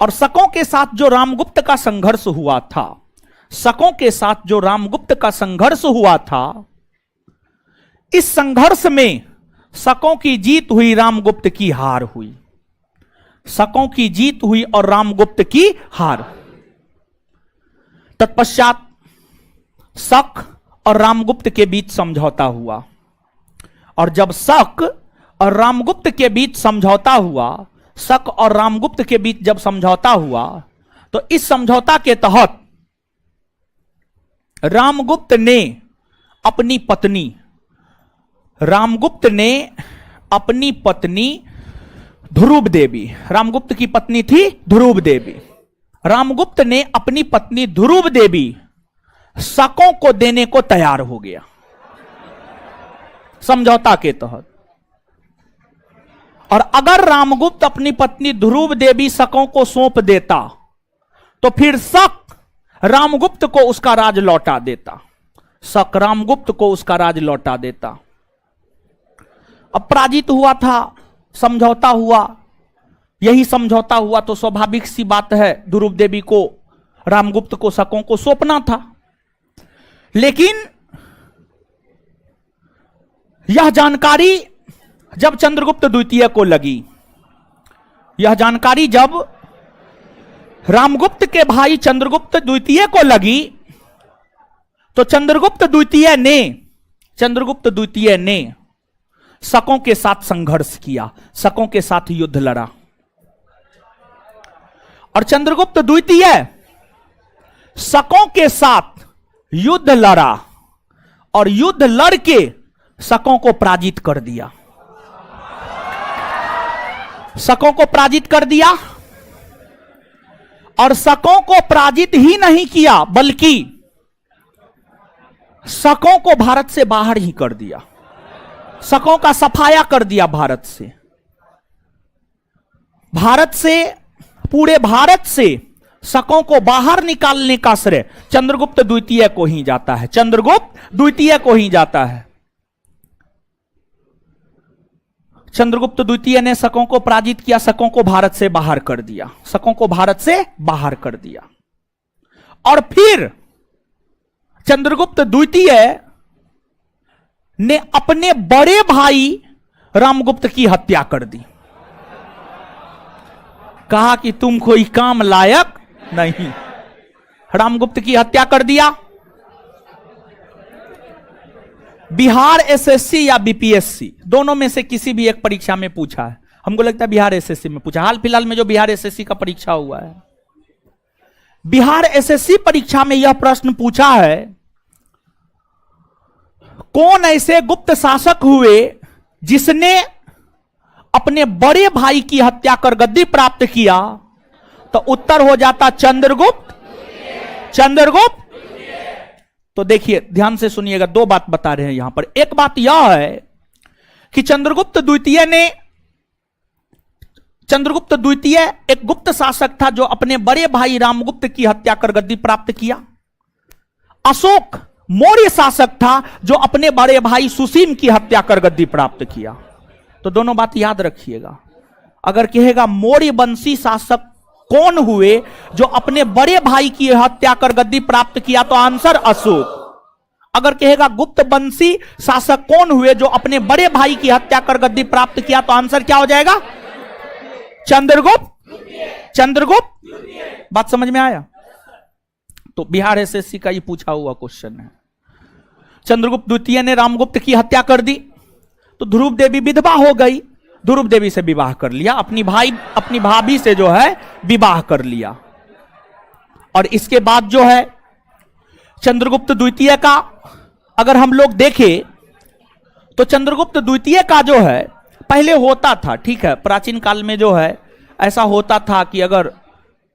और शकों के साथ जो रामगुप्त का संघर्ष हुआ था, शकों के साथ जो रामगुप्त का संघर्ष हुआ था, इस संघर्ष में शकों की जीत हुई, रामगुप्त की हार हुई। शकों की जीत हुई और रामगुप्त की हार। तत्पश्चात शक और रामगुप्त के बीच समझौता हुआ और जब शक और रामगुप्त के बीच समझौता हुआ, शक और रामगुप्त के बीच जब समझौता हुआ तो इस समझौता के तहत रामगुप्त ने अपनी पत्नी ध्रुव देवी, रामगुप्त की पत्नी थी ध्रुव देवी, रामगुप्त ने अपनी पत्नी ध्रुव देवी शकों को देने को तैयार हो गया समझौता के तहत। और अगर रामगुप्त अपनी पत्नी ध्रुव देवी शकों को सौंप देता तो फिर शक रामगुप्त को उसका राज लौटा देता, शक रामगुप्त को उसका राज लौटा देता। अब पराजित हुआ था, समझौता हुआ। यही समझौता हुआ तो स्वाभाविक सी बात है ध्रुव देवी को रामगुप्त को शकों को सौंपना था। लेकिन यह जानकारी जब चंद्रगुप्त द्वितीय को लगी, यह जानकारी जब रामगुप्त के भाई चंद्रगुप्त द्वितीय को लगी तो चंद्रगुप्त द्वितीय ने शकों के साथ संघर्ष किया, शकों के साथ युद्ध लड़ा। और चंद्रगुप्त द्वितीय शकों के साथ युद्ध लड़ा और युद्ध लड़के शकों को पराजित कर दिया, शकों को पराजित कर दिया। और शकों को पराजित ही नहीं किया बल्कि शकों को भारत से बाहर ही कर दिया, शकों का सफाया कर दिया भारत से, पूरे भारत से शकों को बाहर निकालने का श्रेय चंद्रगुप्त द्वितीय को ही जाता है, चंद्रगुप्त द्वितीय को ही जाता है। चंद्रगुप्त द्वितीय ने शकों को पराजित किया, शकों को भारत से बाहर कर दिया, शकों को भारत से बाहर कर दिया। और फिर चंद्रगुप्त द्वितीय ने अपने बड़े भाई रामगुप्त की हत्या कर दी। कहा कि तुम कोई काम लायक नहीं, रामगुप्त की हत्या कर दिया। बिहार एसएससी या बीपीएससी दोनों में से किसी भी एक परीक्षा में पूछा है, हमको लगता है बिहार एसएससी में पूछा, हाल फिलहाल में जो बिहार एसएससी का परीक्षा हुआ है, बिहार एसएससी परीक्षा में यह प्रश्न पूछा है कौन ऐसे गुप्त शासक हुए जिसने अपने बड़े भाई की हत्या कर गद्दी प्राप्त किया? तो उत्तर हो जाता चंद्रगुप्त। चंद्रगुप्त। तो देखिए ध्यान से सुनिएगा, दो बात बता रहे हैं यहां पर। एक बात यह है कि चंद्रगुप्त द्वितीय एक गुप्त शासक था जो अपने बड़े भाई रामगुप्त की हत्या कर गद्दी प्राप्त किया। अशोक मौर्य शासक था जो अपने बड़े भाई सुसीम की हत्या कर गद्दी प्राप्त किया। तो दोनों बात याद रखिएगा। अगर कहेगा मौर्य वंशी शासक कौन हुए जो अपने बड़े भाई की हत्या कर गद्दी प्राप्त किया, तो आंसर अशोक। अगर कहेगा गुप्त वंशी शासक कौन हुए जो अपने बड़े भाई की हत्या कर गद्दी प्राप्त किया, तो आंसर क्या हो जाएगा? चंद्रगुप्त। चंद्रगुप्त। बात समझ में आया? तो बिहार एसएससी का ये पूछा हुआ क्वेश्चन है। चंद्रगुप्त द्वितीय ने रामगुप्त की हत्या कर दी, तो ध्रुव देवी विधवा हो गई। ध्रुव देवी से विवाह कर लिया, अपनी भाभी से जो है विवाह कर लिया। और इसके बाद जो है चंद्रगुप्त द्वितीय का अगर हम लोग देखें तो चंद्रगुप्त द्वितीय का जो है पहले होता था, ठीक है, प्राचीन काल में जो है ऐसा होता था कि अगर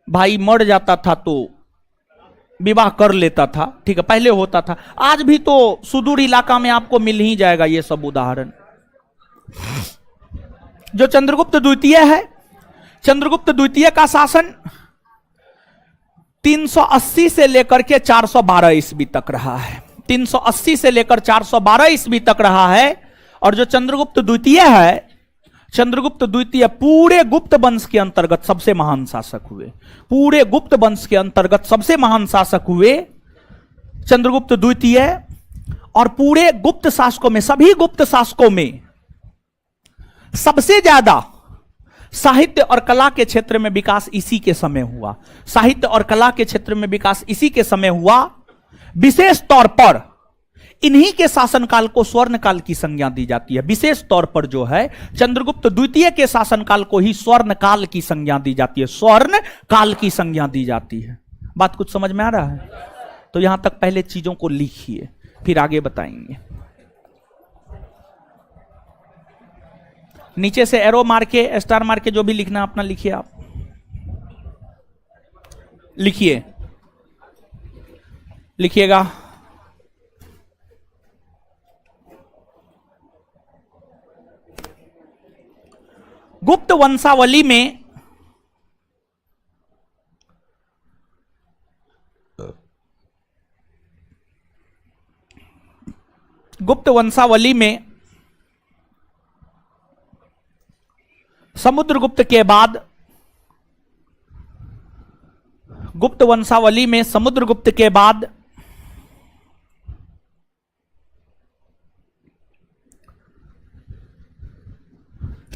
भाई मर जाता था तो विवाह कर लेता था, ठीक है, पहले होता था। आज भी तो सुदूर इलाका में आपको मिल ही जाएगा ये सब उदाहरण। जो चंद्रगुप्त द्वितीय है, चंद्रगुप्त द्वितीय का शासन 380 से लेकर के 412 ईस्वी तक रहा है। 380 से लेकर 412 ईस्वी तक रहा है। और जो चंद्रगुप्त द्वितीय है, चंद्रगुप्त द्वितीय पूरे गुप्त वंश के अंतर्गत सबसे महान शासक हुए। पूरे गुप्त वंश के अंतर्गत सबसे महान शासक हुए चंद्रगुप्त द्वितीय। और पूरे गुप्त शासकों में, सभी गुप्त शासकों में सबसे ज्यादा साहित्य और कला के क्षेत्र में विकास इसी के समय हुआ। साहित्य और कला के क्षेत्र में विकास इसी के समय हुआ। विशेष तौर पर इन्हीं के शासनकाल को स्वर्ण काल की संज्ञा दी जाती है। विशेष तौर पर जो है चंद्रगुप्त द्वितीय के शासनकाल को ही स्वर्ण काल की संज्ञा दी जाती है। स्वर्ण काल की संज्ञा दी जाती है। बात कुछ समझ में आ रहा है? तो यहां तक पहले चीजों को लिखिए, फिर आगे बताएंगे। नीचे से एरो मार के, स्टार मार के, जो भी लिखना अपना लिखिए। आप लिखिए, लिखिएगा। गुप्त वंशावली में समुद्रगुप्त के बाद गुप्त वंशावली में समुद्रगुप्त के बाद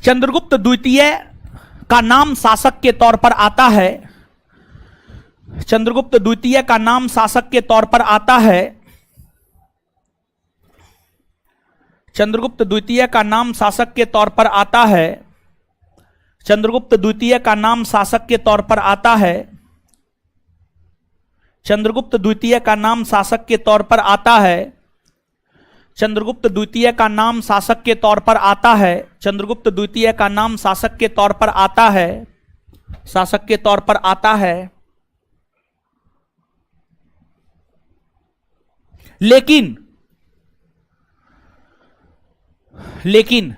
चंद्रगुप्त द्वितीय का नाम शासक के तौर पर आता है। चंद्रगुप्त द्वितीय का नाम शासक के तौर पर आता है। चंद्रगुप्त द्वितीय का नाम शासक के तौर पर आता है। चंद्रगुप्त द्वितीय का नाम शासक के तौर पर आता है। चंद्रगुप्त द्वितीय का नाम शासक के तौर पर आता है। चंद्रगुप्त द्वितीय का नाम शासक के तौर पर आता है। चंद्रगुप्त द्वितीय का नाम शासक के तौर पर आता है। शासक के तौर पर आता है। लेकिन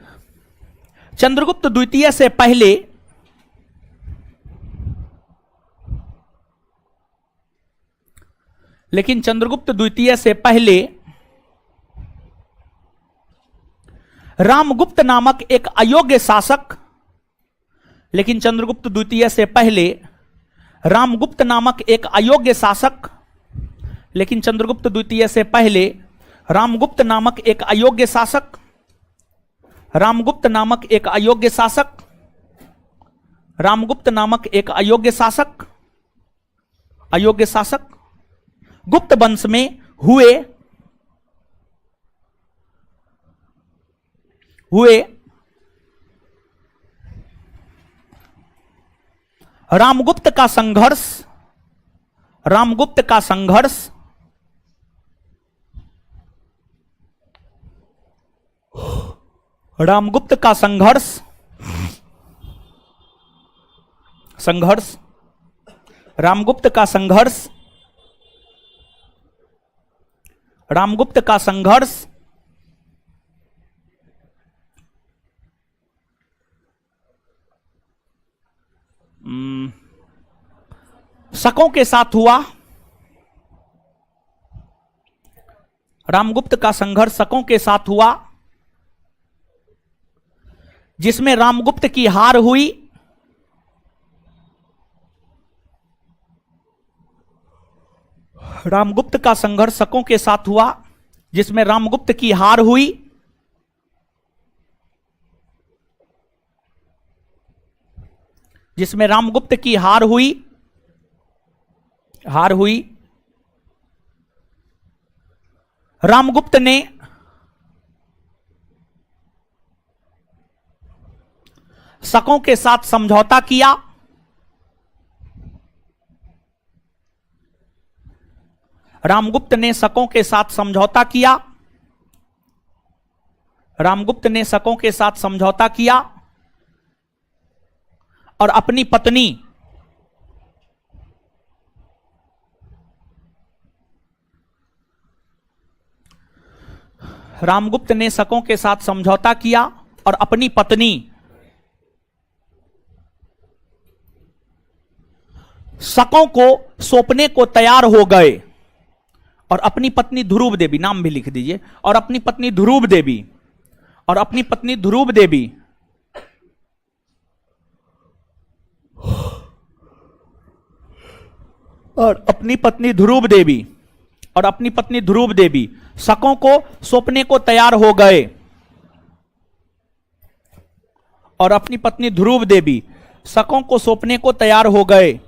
चंद्रगुप्त द्वितीय से पहले चंद्रगुप्त द्वितीय से पहले रामगुप्त नामक एक अयोग्य शासक, लेकिन चंद्रगुप्त द्वितीय से पहले रामगुप्त नामक एक अयोग्य शासक, लेकिन चंद्रगुप्त द्वितीय से पहले रामगुप्त नामक एक अयोग्य शासक, रामगुप्त नामक एक अयोग्य शासक, रामगुप्त नामक एक अयोग्य शासक, अयोग्य शासक गुप्त वंश में हुए रामगुप्त का संघर्ष रामगुप्त का संघर्ष, संघर्ष, रामगुप्त का संघर्ष, रामगुप्त का संघर्ष शकों के साथ हुआ। रामगुप्त का संघर्ष शकों के साथ हुआ, जिसमें रामगुप्त की हार हुई। रामगुप्त का संघर्ष शकों के साथ हुआ, जिसमें रामगुप्त की हार हुई। जिसमें रामगुप्त की हार हुई, हार हुई। रामगुप्त ने शकों के साथ समझौता किया। रामगुप्त ने शकों के साथ समझौता किया। रामगुप्त ने शकों के साथ समझौता किया और अपनी पत्नी रामगुप्त ने शकों के साथ समझौता किया और अपनी पत्नी शकों को सौंपने को तैयार हो गए। और अपनी पत्नी ध्रुव देवी, नाम भी लिख दीजिए, और अपनी पत्नी ध्रुव देवी, और अपनी पत्नी ध्रुव देवी और अपनी पत्नी ध्रुव देवी और अपनी पत्नी ध्रुव देवी शकों को सौंपने को तैयार हो गए। और अपनी पत्नी ध्रुव देवी शकों को सौंपने को तैयार हो गए।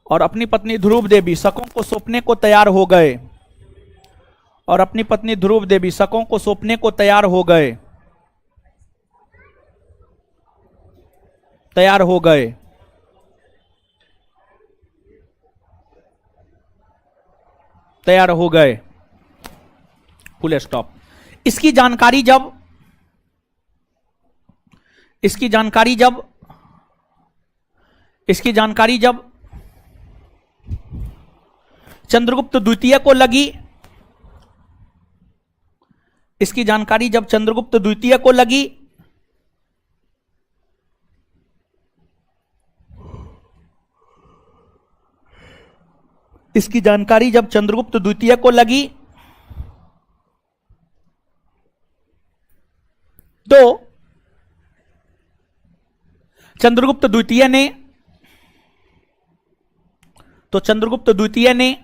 और अपनी पत्नी ध्रुव देवी शकों को सौंपने को तैयार हो गए। और अपनी पत्नी ध्रुव देवी शकों को सौंपने को तैयार हो गए। तैयार हो गए। तैयार हो गए। Full stop. इसकी जानकारी जब इसकी जानकारी जब इसकी जानकारी जब चंद्रगुप्त द्वितीय को लगी, इसकी जानकारी जब चंद्रगुप्त द्वितीय को लगी, इसकी जानकारी जब चंद्रगुप्त द्वितीय को लगी, तो चंद्रगुप्त द्वितीय ने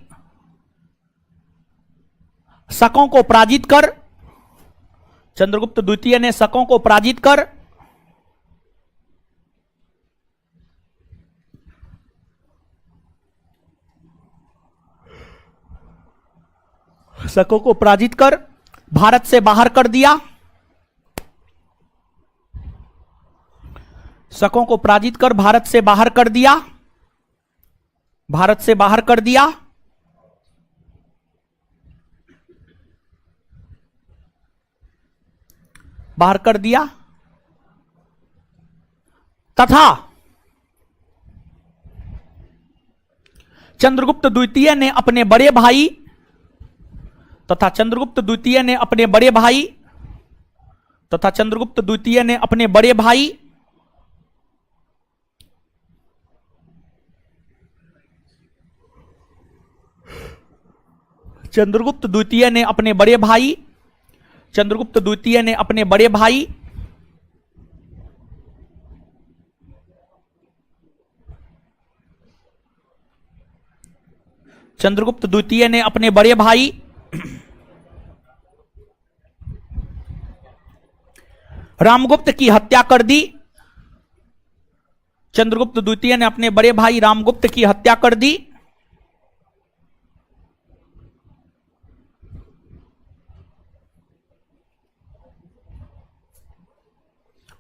शकों को पराजित कर चंद्रगुप्त द्वितीय ने शकों को पराजित कर शकों को पराजित कर भारत से बाहर कर दिया। शकों को पराजित कर भारत से बाहर कर दिया। भारत से बाहर कर दिया। बाहर कर दिया तथा चंद्रगुप्त द्वितीय ने अपने बड़े भाई तथा चंद्रगुप्त द्वितीय ने अपने बड़े भाई तथा चंद्रगुप्त द्वितीय ने अपने बड़े भाई चंद्रगुप्त द्वितीय ने अपने बड़े भाई चंद्रगुप्त द्वितीय ने अपने बड़े भाई चंद्रगुप्त द्वितीय ने अपने बड़े भाई रामगुप्त की हत्या कर दी। चंद्रगुप्त द्वितीय ने अपने बड़े भाई रामगुप्त की हत्या कर दी।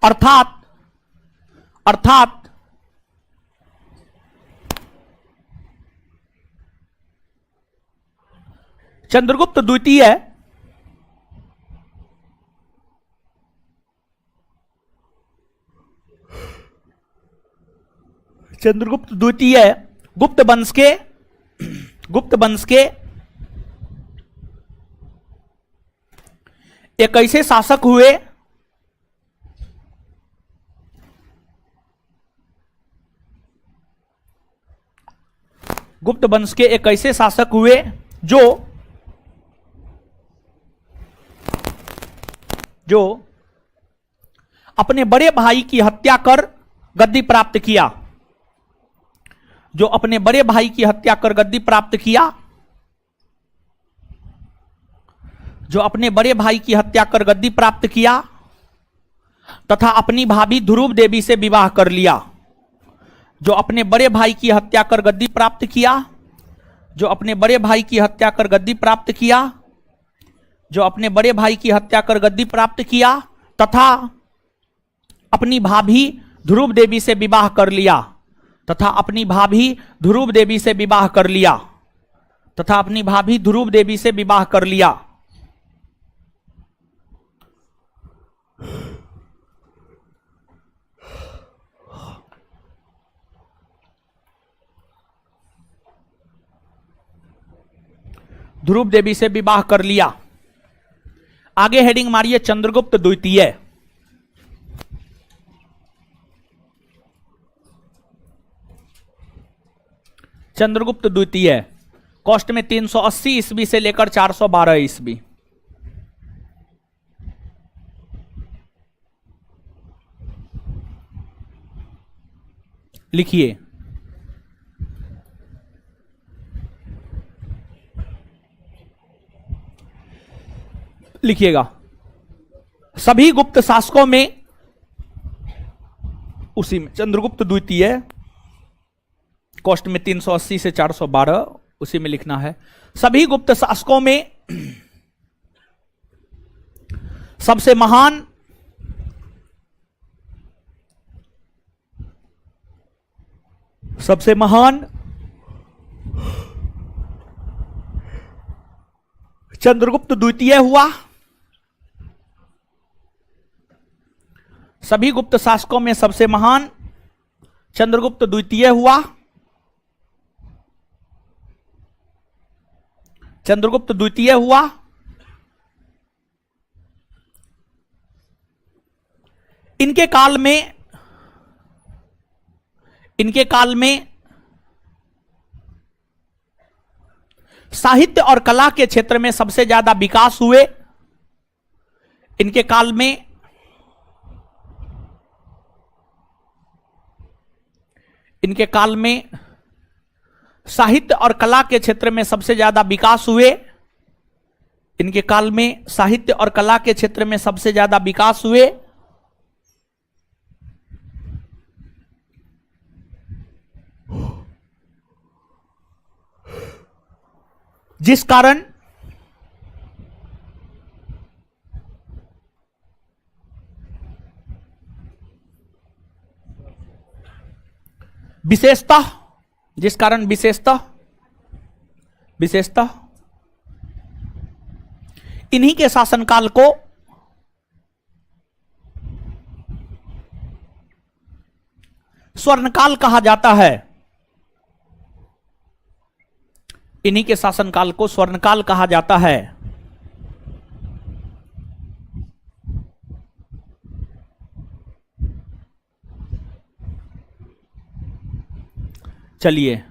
अर्थात चंद्रगुप्त द्वितीय चंद्रगुप्त द्वितीय गुप्त वंश के एक ऐसे शासक हुए गुप्त वंश के एक ऐसे शासक हुए जो अपने बड़े भाई की हत्या कर गद्दी प्राप्त किया। जो अपने बड़े भाई की हत्या कर गद्दी प्राप्त किया। जो अपने बड़े भाई की हत्या कर गद्दी प्राप्त किया तथा अपनी भाभी ध्रुव देवी से विवाह कर लिया। जो अपने बड़े भाई की हत्या कर गद्दी प्राप्त किया। जो अपने बड़े भाई की हत्या कर गद्दी प्राप्त किया। जो अपने बड़े भाई की हत्या कर गद्दी प्राप्त किया तथा अपनी भाभी ध्रुव देवी से विवाह कर लिया। तथा अपनी भाभी ध्रुव देवी से विवाह कर लिया। तथा अपनी भाभी ध्रुव देवी से विवाह कर लिया। ध्रुव देवी से विवाह कर लिया। आगे हेडिंग मारिए चंद्रगुप्त द्वितीय। चंद्रगुप्त द्वितीय कॉस्ट में 380 ईस्वी से लेकर 412 ईस्वी। लिखिए। लिखिएगा। सभी गुप्त शासकों में उसी में चंद्रगुप्त द्वितीय कॉस्ट में 380 से 412 उसी में लिखना है। सभी गुप्त शासकों में सबसे महान चंद्रगुप्त द्वितीय हुआ। सभी गुप्त शासकों में सबसे महान चंद्रगुप्त द्वितीय हुआ। चंद्रगुप्त द्वितीय हुआ। इनके काल में साहित्य और कला के क्षेत्र में सबसे ज्यादा विकास हुए। इनके काल में साहित्य और कला के क्षेत्र में सबसे ज्यादा विकास हुए। इनके काल में साहित्य और कला के क्षेत्र में सबसे ज्यादा विकास हुए। जिस कारण विशेषतः इन्हीं के शासनकाल को स्वर्णकाल कहा जाता है। इन्हीं के शासनकाल को स्वर्णकाल कहा जाता है। चलिए,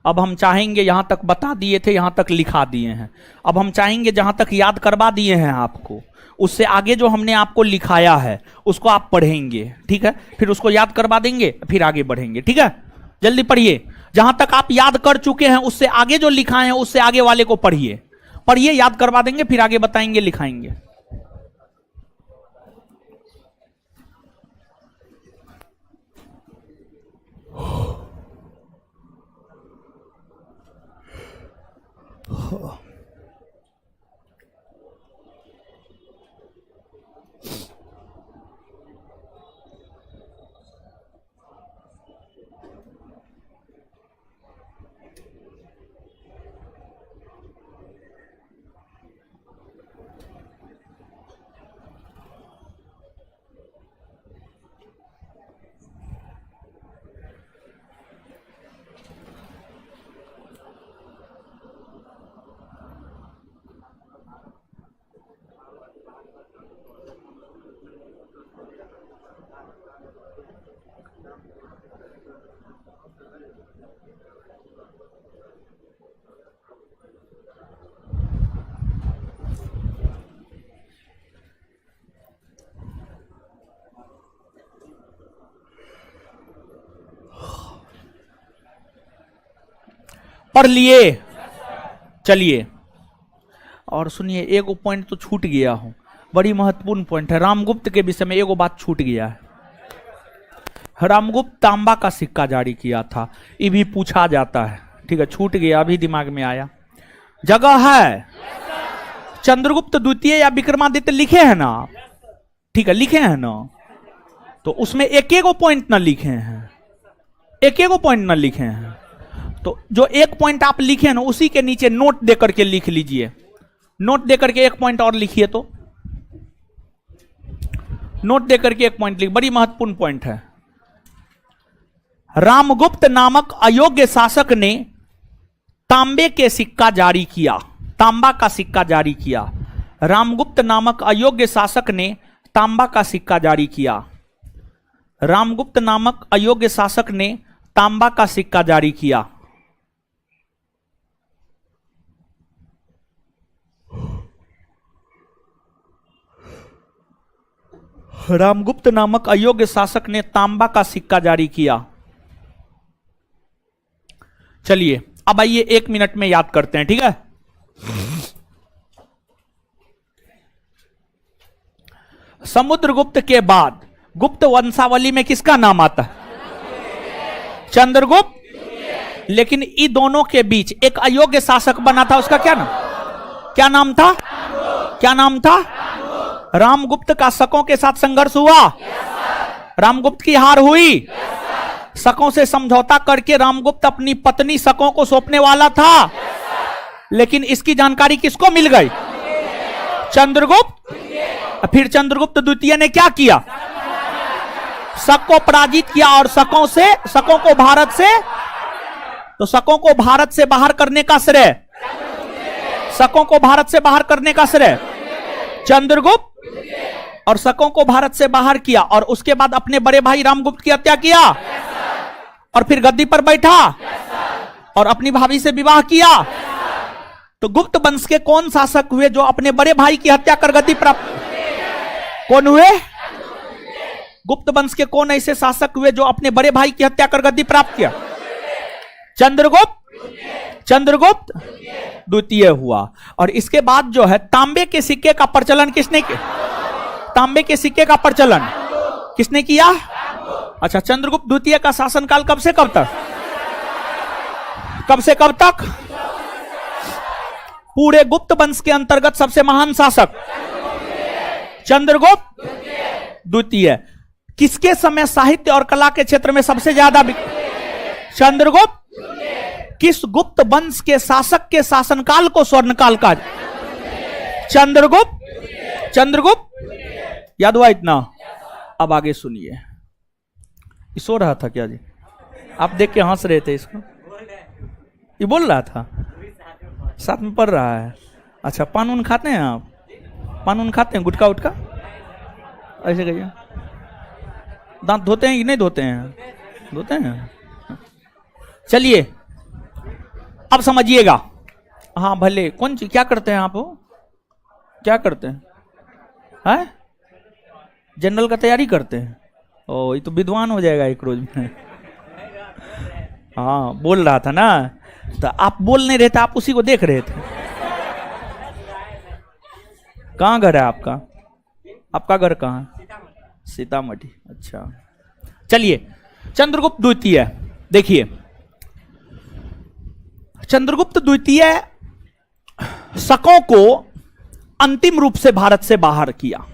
अब हम चाहेंगे, यहां तक बता दिए थे, यहां तक लिखा दिए हैं। अब हम चाहेंगे जहां तक याद करवा दिए हैं आपको, उससे आगे जो हमने आपको लिखाया है उसको आप पढ़ेंगे, ठीक है? फिर उसको याद करवा देंगे, फिर आगे बढ़ेंगे, ठीक है? जल्दी पढ़िए। जहां तक आप याद कर चुके हैं उससे आगे जो लिखा है उससे आगे वाले को पढ़िए, याद करवा देंगे, फिर आगे बताएंगे, लिखाएंगे। पढ़ लिए? चलिए और सुनिए, एगो पॉइंट तो छूट गया हूं, बड़ी महत्वपूर्ण पॉइंट है। रामगुप्त के विषय में एगो बात छूट गया है। रामगुप्त तांबा का सिक्का जारी किया था, ये भी पूछा जाता है। ठीक है, छूट गया, अभी दिमाग में आया। जगह है चंद्रगुप्त द्वितीय या विक्रमादित्य लिखे हैं ना? ठीक है, लिखे हैं ना? तो उसमें एक एक पॉइंट ना लिखे हैं, एक एक पॉइंट ना लिखे हैं। तो जो एक पॉइंट आप लिखे हैं ना, उसी के नीचे नोट देकर के लिख लीजिए। नोट देकर के एक पॉइंट और लिखिए, तो नोट देकर के एक पॉइंट लिख, बड़ी महत्वपूर्ण पॉइंट है। रामगुप्त नामक अयोग्य शासक ने तांबे के सिक्का जारी किया, तांबा का सिक्का जारी किया। रामगुप्त नामक अयोग्य शासक ने तांबा का सिक्का जारी किया। रामगुप्त नामक अयोग्य शासक ने तांबा का सिक्का जारी किया। रामगुप्त नामक अयोग्य शासक ने तांबा का सिक्का जारी किया। चलिए अब आइए 1 मिनट में याद करते हैं, ठीक है? समुद्रगुप्त के बाद गुप्त वंशावली में किसका नाम आता है? चंद्रगुप्त। लेकिन इन दोनों के बीच एक अयोग्य शासक बना था, उसका क्या नाम, क्या नाम था? क्या नाम था? रामगुप्त का शकों के साथ संघर्ष हुआ। रामगुप्त की हार हुई। शकों से समझौता करके रामगुप्त अपनी पत्नी शकों को सौंपने वाला था, लेकिन इसकी जानकारी किसको मिल गई? चंद्रगुप्त। फिर चंद्रगुप्त द्वितीय ने क्या किया? शक को पराजित किया और शकों को भारत से, तो शकों को भारत से बाहर करने का श्रेय, शकों को भारत से बाहर करने का श्रेय चंद्रगुप्त। और शकों को भारत से बाहर किया और उसके बाद अपने बड़े भाई रामगुप्त की हत्या किया और फिर गद्दी पर बैठा और अपनी भाभी से विवाह किया। तो गुप्त वंश के कौन शासक हुए जो अपने बड़े भाई की हत्या कर गद्दी प्राप्त? कौन हुए? गुप्त वंश के कौन ऐसे शासक हुए जो अपने बड़े भाई की हत्या कर गद्दी प्राप्त किया? चंद्रगुप्त। चंद्रगुप्त द्वितीय हुआ। और इसके बाद जो है तांबे के सिक्के का प्रचलन किसने किया? तांबे के सिक्के का प्रचलन किसने किया? अच्छा, चंद्रगुप्त द्वितीय का शासनकाल कब से कब तक? कब से कब तक? पूरे गुप्त वंश के अंतर्गत सबसे महान शासक चंद्रगुप्त द्वितीय। किसके समय साहित्य और कला के क्षेत्र में सबसे ज्यादा? चंद्रगुप्त। किस गुप्त वंश के शासक के शासनकाल को स्वर्णकाल का? चंद्रगुप्त। चंद्रगुप्त। याद हुआ इतना? अब आगे सुनिए। सो रहा था क्या जी? आप देख के हंस रहे थे इसको? ये बोल रहा था, साथ में पढ़ रहा है। अच्छा, पान उन खाते हैं आप? पान उन खाते हैं? गुटखा उटका ऐसे कहिए। दांत धोते हैं कि नहीं धोते हैं? धोते हैं। चलिए अब समझिएगा। हाँ भले, कौन चीज क्या करते हैं आप? क्या करते हैं? हैं? जनरल का तैयारी करते हैं? ओ, ये तो विद्वान हो जाएगा एक रोज में। हाँ बोल रहा था ना, तो आप बोल नहीं रहे थे, आप उसी को देख रहे थे। कहाँ घर है आपका? आपका घर कहाँ? सीतामढ़ी। अच्छा चलिए, चंद्रगुप्त द्वितीय देखिए। चंद्रगुप्त द्वितीय शकों को अंतिम रूप से भारत से बाहर किया,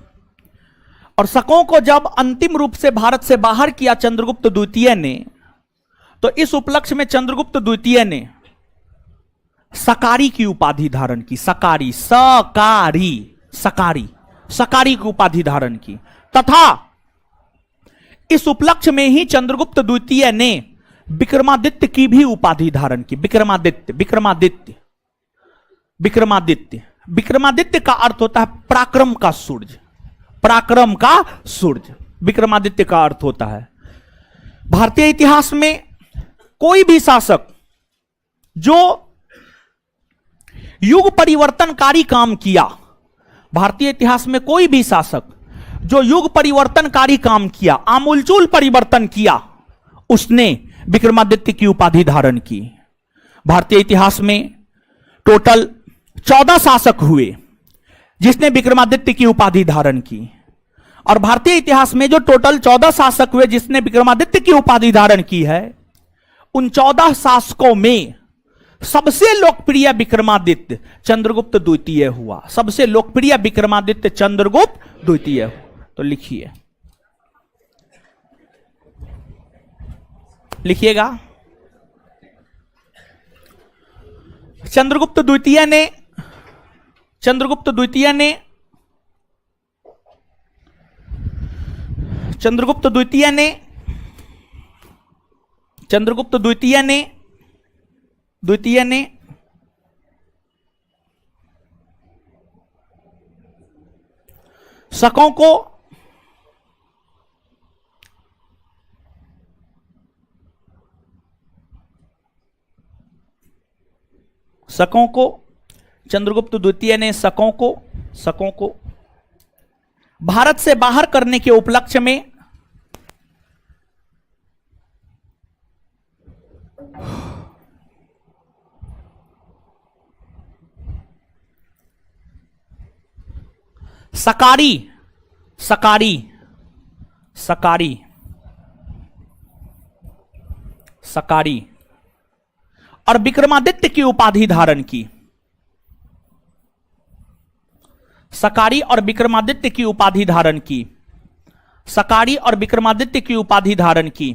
और शकों को जब अंतिम रूप से भारत से बाहर किया चंद्रगुप्त द्वितीय ने, तो इस उपलक्ष्य में चंद्रगुप्त द्वितीय ने सकारी की उपाधि धारण की। सकारी, सकारी, सकारी, सकारी की उपाधि धारण की। तथा इस उपलक्ष्य में ही चंद्रगुप्त द्वितीय ने विक्रमादित्य की भी उपाधि धारण की। विक्रमादित्य, विक्रमादित्य, विक्रमादित्य। विक्रमादित्य का अर्थ होता है पराक्रम का सूर्य। पराक्रम का सूर्य विक्रमादित्य का अर्थ होता है। भारतीय इतिहास में कोई भी शासक जो युग परिवर्तनकारी काम किया, भारतीय इतिहास में कोई भी शासक जो युग परिवर्तनकारी काम किया, आमूलचूल परिवर्तन किया, उसने विक्रमादित्य की उपाधि धारण की। भारतीय इतिहास में टोटल 14 शासक हुए जिसने विक्रमादित्य की उपाधि धारण की, और भारतीय इतिहास में जो टोटल 14 शासक हुए जिसने विक्रमादित्य की उपाधि धारण की है, उन 14 शासकों में सबसे लोकप्रिय विक्रमादित्य चंद्रगुप्त द्वितीय हुआ। सबसे लोकप्रिय विक्रमादित्य चंद्रगुप्त द्वितीय हुआ। तो लिखिए, लिखिएगा, चंद्रगुप्त द्वितीय ने चंद्रगुप्त द्वितीय ने चंद्रगुप्त द्वितीय ने चंद्रगुप्त द्वितीय ने द्वितीय ने शकों को चंद्रगुप्त द्वितीय ने शकों को भारत से बाहर करने के उपलक्ष्य में सकारी और विक्रमादित्य की उपाधि धारण की। सकारी और विक्रमादित्य की उपाधि धारण की। सकारी और विक्रमादित्य की उपाधि धारण की।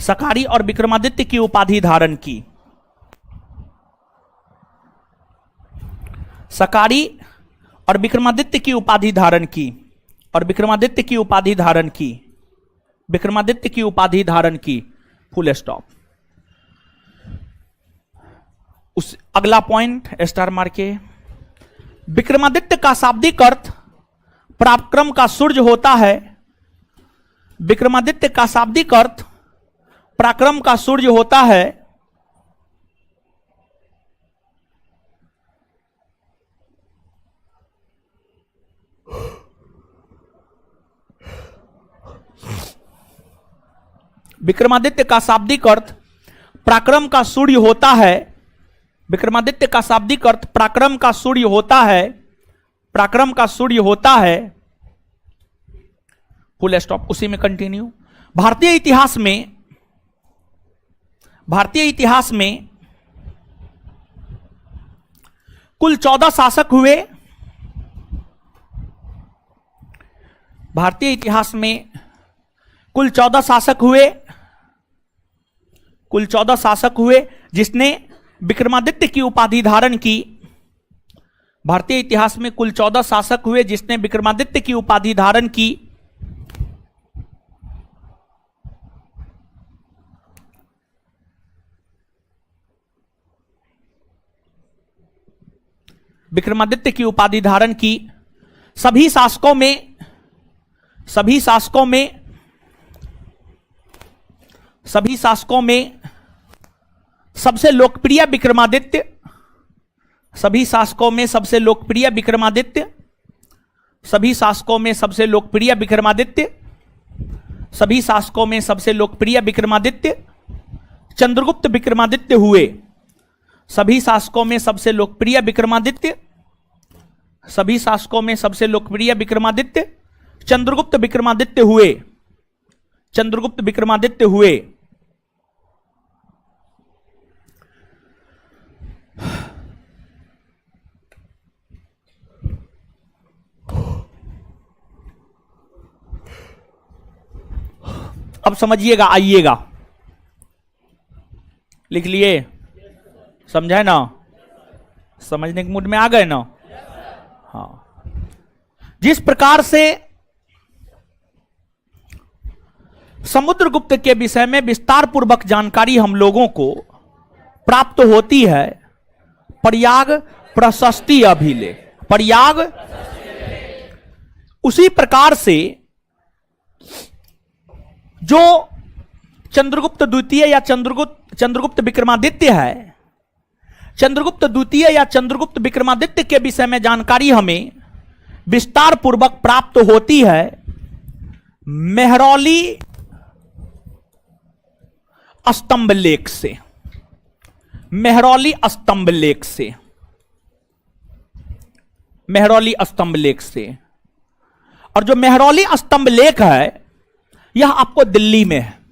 सकारी और विक्रमादित्य की उपाधि धारण की। सकारी और विक्रमादित्य की उपाधि धारण की। और विक्रमादित्य की उपाधि धारण की। विक्रमादित्य की उपाधि धारण की। Full stop. उस अगला पॉइंट स्टार मार के, विक्रमादित्य का शाब्दिक अर्थ पराक्रम का सूर्य होता है। विक्रमादित्य का शाब्दिक अर्थ पराक्रम का सूर्य होता है। विक्रमादित्य का शाब्दिक अर्थ पराक्रम का सूर्य होता है। विक्रमादित्य का शाब्दिक अर्थ पराक्रम का सूर्य होता है। पराक्रम का सूर्य होता है। Full stop. उसी में कंटिन्यू। भारतीय इतिहास में कुल 14 शासक हुए। भारतीय इतिहास में कुल 14 शासक हुए। कुल 14 शासक हुए जिसने विक्रमादित्य की उपाधि धारण की। भारतीय इतिहास में कुल 14 शासक हुए जिसने विक्रमादित्य की उपाधि धारण की। विक्रमादित्य की उपाधि धारण की। सभी शासकों में सबसे लोकप्रिय विक्रमादित्य। सभी शासकों में सबसे लोकप्रिय विक्रमादित्य। सभी शासकों में सबसे लोकप्रिय विक्रमादित्य। सभी शासकों में सबसे लोकप्रिय विक्रमादित्य चंद्रगुप्त विक्रमादित्य हुए। सभी शासकों में सबसे लोकप्रिय विक्रमादित्य। सभी शासकों में सबसे लोकप्रिय विक्रमादित्य चंद्रगुप्त विक्रमादित्य हुए। चंद्रगुप्त विक्रमादित्य हुए। अब समझिएगा, आइएगा, लिख लिए, समझे ना? समझने के मूड में आ गए ना? हाँ। जिस प्रकार से समुद्रगुप्त के विषय में विस्तार पूर्वक जानकारी हम लोगों को प्राप्त होती है, प्रयाग प्रशस्ति अभिलेख, प्रयाग उसी प्रकार से जो चंद्रगुप्त द्वितीय या चंद्रगुप्त विक्रमादित्य है, चंद्रगुप्त द्वितीय या चंद्रगुप्त विक्रमादित्य के विषय में जानकारी हमें विस्तार पूर्वक प्राप्त होती है मेहरौली स्तंभ लेख से, मेहरौली स्तंभ लेख से, मेहरौली स्तंभ लेख से। और जो मेहरौली स्तंभ लेख है यह आपको दिल्ली में है।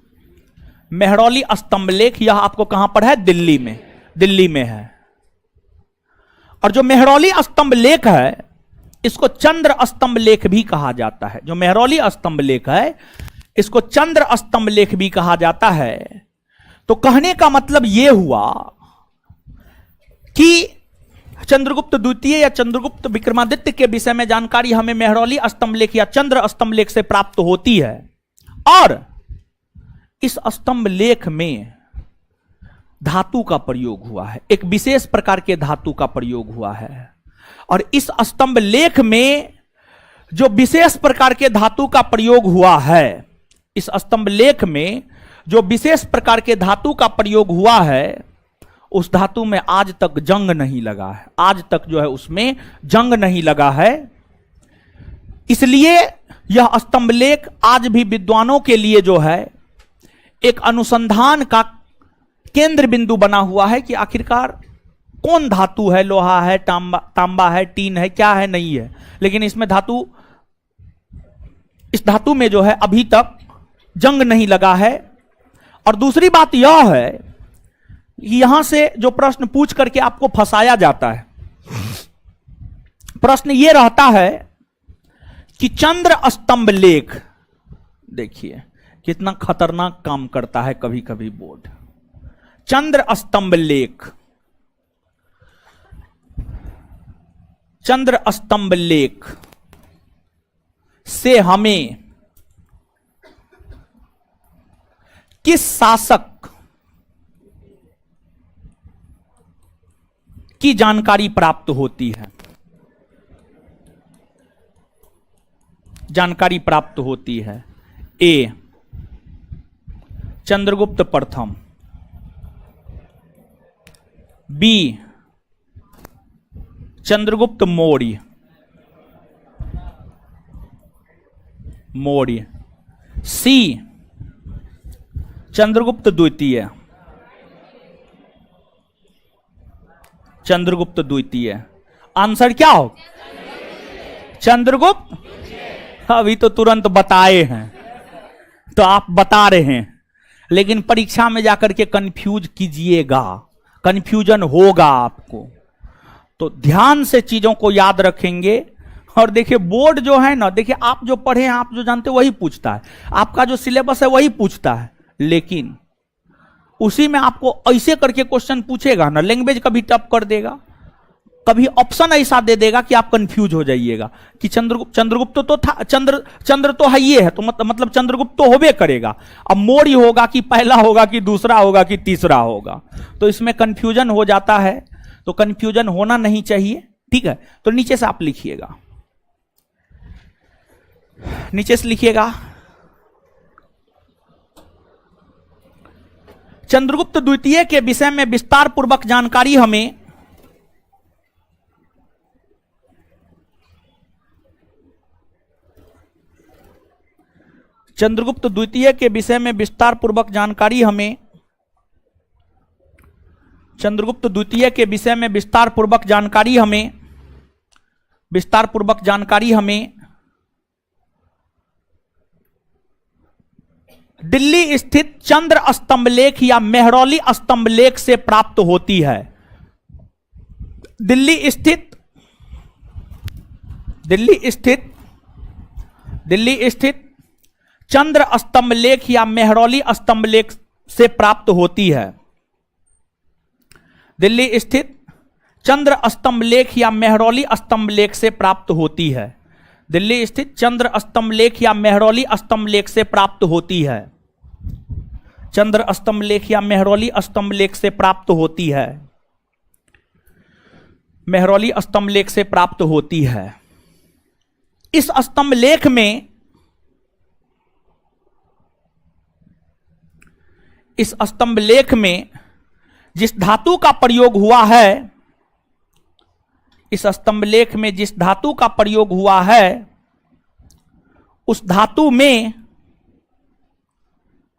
मेहरौली स्तंभ लेख यह आपको कहां पर है? दिल्ली में, दिल्ली में है। और जो मेहरौली स्तंभ लेख है इसको चंद्र स्तंभ लेख भी कहा जाता है। जो मेहरौली स्तंभ लेख है इसको चंद्र स्तंभ लेख भी कहा जाता है। तो कहने का मतलब यह हुआ कि चंद्रगुप्त द्वितीय या चंद्रगुप्त विक्रमादित्य के विषय में जानकारी हमें मेहरौली स्तंभ लेख या चंद्र स्तंभ लेख से प्राप्त होती है। और इस स्तंभ लेख में धातु का प्रयोग हुआ है, एक विशेष प्रकार के धातु का प्रयोग हुआ है। और इस स्तंभ लेख में जो विशेष प्रकार के धातु का प्रयोग हुआ है, इस स्तंभ लेख में जो विशेष प्रकार के धातु का प्रयोग हुआ है उस धातु में आज तक जंग नहीं लगा है, आज तक जो है उसमें जंग नहीं लगा है। इसलिए यह स्तंभ लेख आज भी विद्वानों के लिए जो है एक अनुसंधान का केंद्र बिंदु बना हुआ है कि आखिरकार कौन धातु है, लोहा है, तांबा है, टीन है, क्या है, नहीं है। लेकिन इसमें धातु, इस धातु में जो है अभी तक जंग नहीं लगा है। और दूसरी बात यह है कि यहां से जो प्रश्न पूछ करके आपको फंसाया जाता है, प्रश्न यह रहता है कि चंद्र स्तंभ लेख, देखिए कितना खतरनाक काम करता है कभी कभी बोर्ड। चंद्र स्तंभ लेख, चंद्र स्तंभ लेख से हमें किस शासक की जानकारी प्राप्त होती है? जानकारी प्राप्त होती है ए चंद्रगुप्त प्रथम, बी चंद्रगुप्त मौर्य, सी चंद्रगुप्त द्वितीय, चंद्रगुप्त द्वितीय। आंसर क्या हो? चंद्रगुप्त। अभी तो तुरंत बताए हैं, तो आप बता रहे हैं, लेकिन परीक्षा में जाकर के कंफ्यूज कीजिएगा, कंफ्यूजन होगा आपको। तो ध्यान से चीजों को याद रखेंगे। और देखिए बोर्ड जो है ना, देखिए आप जो पढ़े हैं, आप जो जानते हैं वही पूछता है, आपका जो सिलेबस है वही पूछता है, लेकिन उसी में आपको ऐसे करके क्वेश्चन पूछेगा ना, लैंग्वेज कभी टफ कर देगा, कभी ऑप्शन ऐसा दे देगा कि आप कंफ्यूज हो जाइएगा कि चंद्रगुप्त तो था, चंद्र तो है, ये है तो मतलब चंद्रगुप्त तो होबे करेगा। अब मौर्य होगा कि पहला होगा कि दूसरा होगा कि तीसरा होगा, तो इसमें कंफ्यूजन हो जाता है। तो कंफ्यूजन होना नहीं चाहिए, ठीक है। तो नीचे से आप लिखिएगा, नीचे से लिखिएगा चंद्रगुप्त द्वितीय के विषय में विस्तार पूर्वक जानकारी हमें चंद्रगुप्त द्वितीय के विषय में विस्तार पूर्वक जानकारी हमें चंद्रगुप्त द्वितीय के विषय में विस्तार पूर्वक जानकारी हमें दिल्ली स्थित चंद्र स्तंभ लेख या मेहरौली स्तंभ लेख से प्राप्त होती है। दिल्ली स्थित चंद्र स्तंभ लेख या मेहरौली स्तंभ लेख से प्राप्त होती है। दिल्ली स्थित चंद्र स्तंभ लेख या मेहरौली स्तंभ लेख से प्राप्त होती है। दिल्ली स्थित चंद्र स्तंभ लेख या मेहरौली स्तंभ लेख से प्राप्त होती है। चंद्र स्तंभ लेख या मेहरौली स्तंभ लेख से प्राप्त होती है। मेहरौली स्तंभ लेख से प्राप्त होती है। इस स्तंभ लेख में, इस स्तंभ लेख में जिस धातु का प्रयोग हुआ है, इस स्तंभ लेख में जिस धातु का प्रयोग हुआ है, उस धातु में,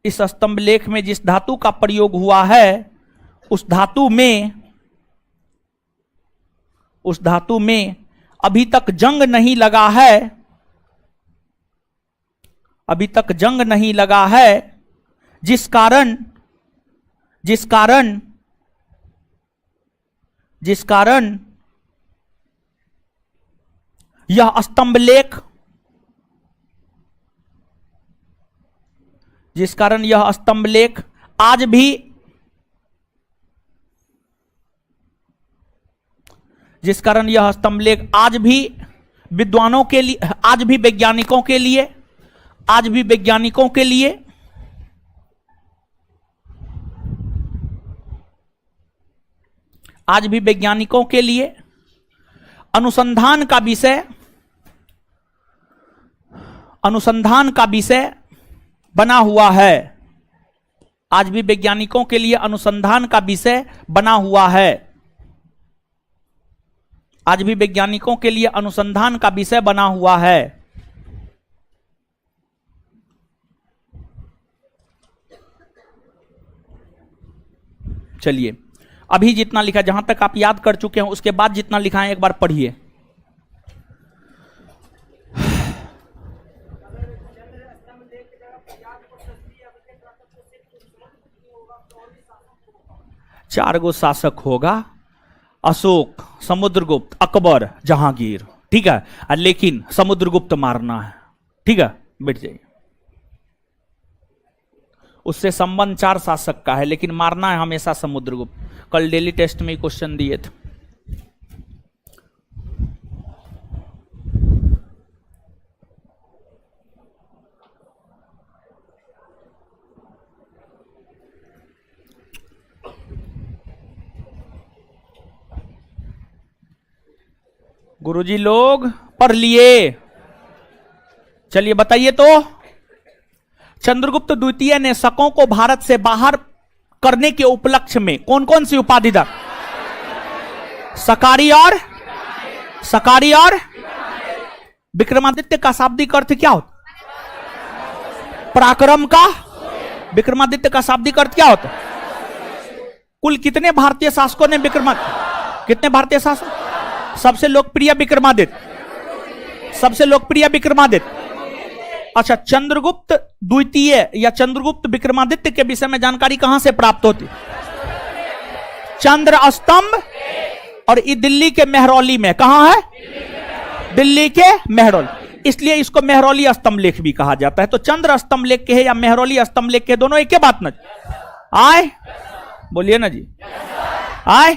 इस स्तंभ लेख में जिस धातु का प्रयोग हुआ है, उस धातु में, उस धातु में अभी तक जंग नहीं लगा है, अभी तक जंग नहीं लगा है, जिस कारण, जिस कारण, जिस कारण यह स्तंभ लेख, जिस कारण यह स्तंभ लेख आज भी, जिस कारण यह स्तंभ लेख आज भी विद्वानों के लिए, आज भी वैज्ञानिकों के लिए, आज भी वैज्ञानिकों के लिए, आज भी वैज्ञानिकों के लिए अनुसंधान का विषय, अनुसंधान का विषय बना हुआ है। आज भी वैज्ञानिकों के लिए अनुसंधान का विषय बना हुआ है। आज भी वैज्ञानिकों के लिए अनुसंधान का विषय बना हुआ है। चलिए, अभी जितना लिखा, जहां तक आप याद कर चुके हैं, उसके बाद जितना लिखा है एक बार पढ़िए। चार गो शासक होगा, अशोक, समुद्रगुप्त, अकबर, जहांगीर, ठीक है। लेकिन समुद्रगुप्त मारना है, ठीक है, बैठ जाइए। उससे संबंध चार शासक का है, लेकिन मारना है हमेशा समुद्रगुप्त। कल डेली टेस्ट में क्वेश्चन दिए थे। गुरुजी लोग पढ़ लिए? चलिए बताइए तो। चंद्रगुप्त द्वितीय ने शकों को भारत से बाहर करने के उपलक्ष्य में कौन कौन सी उपाधि दा? सकारी और, सकारी और विक्रमादित्य का शाब्दिक अर्थ क्या होता? पराक्रम का। विक्रमादित्य का शाब्दिक अर्थ क्या होता? कुल कितने भारतीय शासकों ने कितने भारतीय शासक? सबसे लोकप्रिय विक्रमादित्य, सबसे लोकप्रिय विक्रमादित्य। अच्छा, चंद्रगुप्त द्वितीय या चंद्रगुप्त विक्रमादित्य के विषय में जानकारी कहां से प्राप्त होती? चंद्र स्तंभ, और ये दिल्ली के मेहरौली में। कहां है? दिल्ली के मेहरौली, इसलिए इसको मेहरौली स्तंभ लेख भी कहा जाता है। तो चंद्र स्तंभ लेख के है या मेहरौली स्तंभ लेख के, दोनों एक ही बात ना? आए बोलिए ना जी, आए।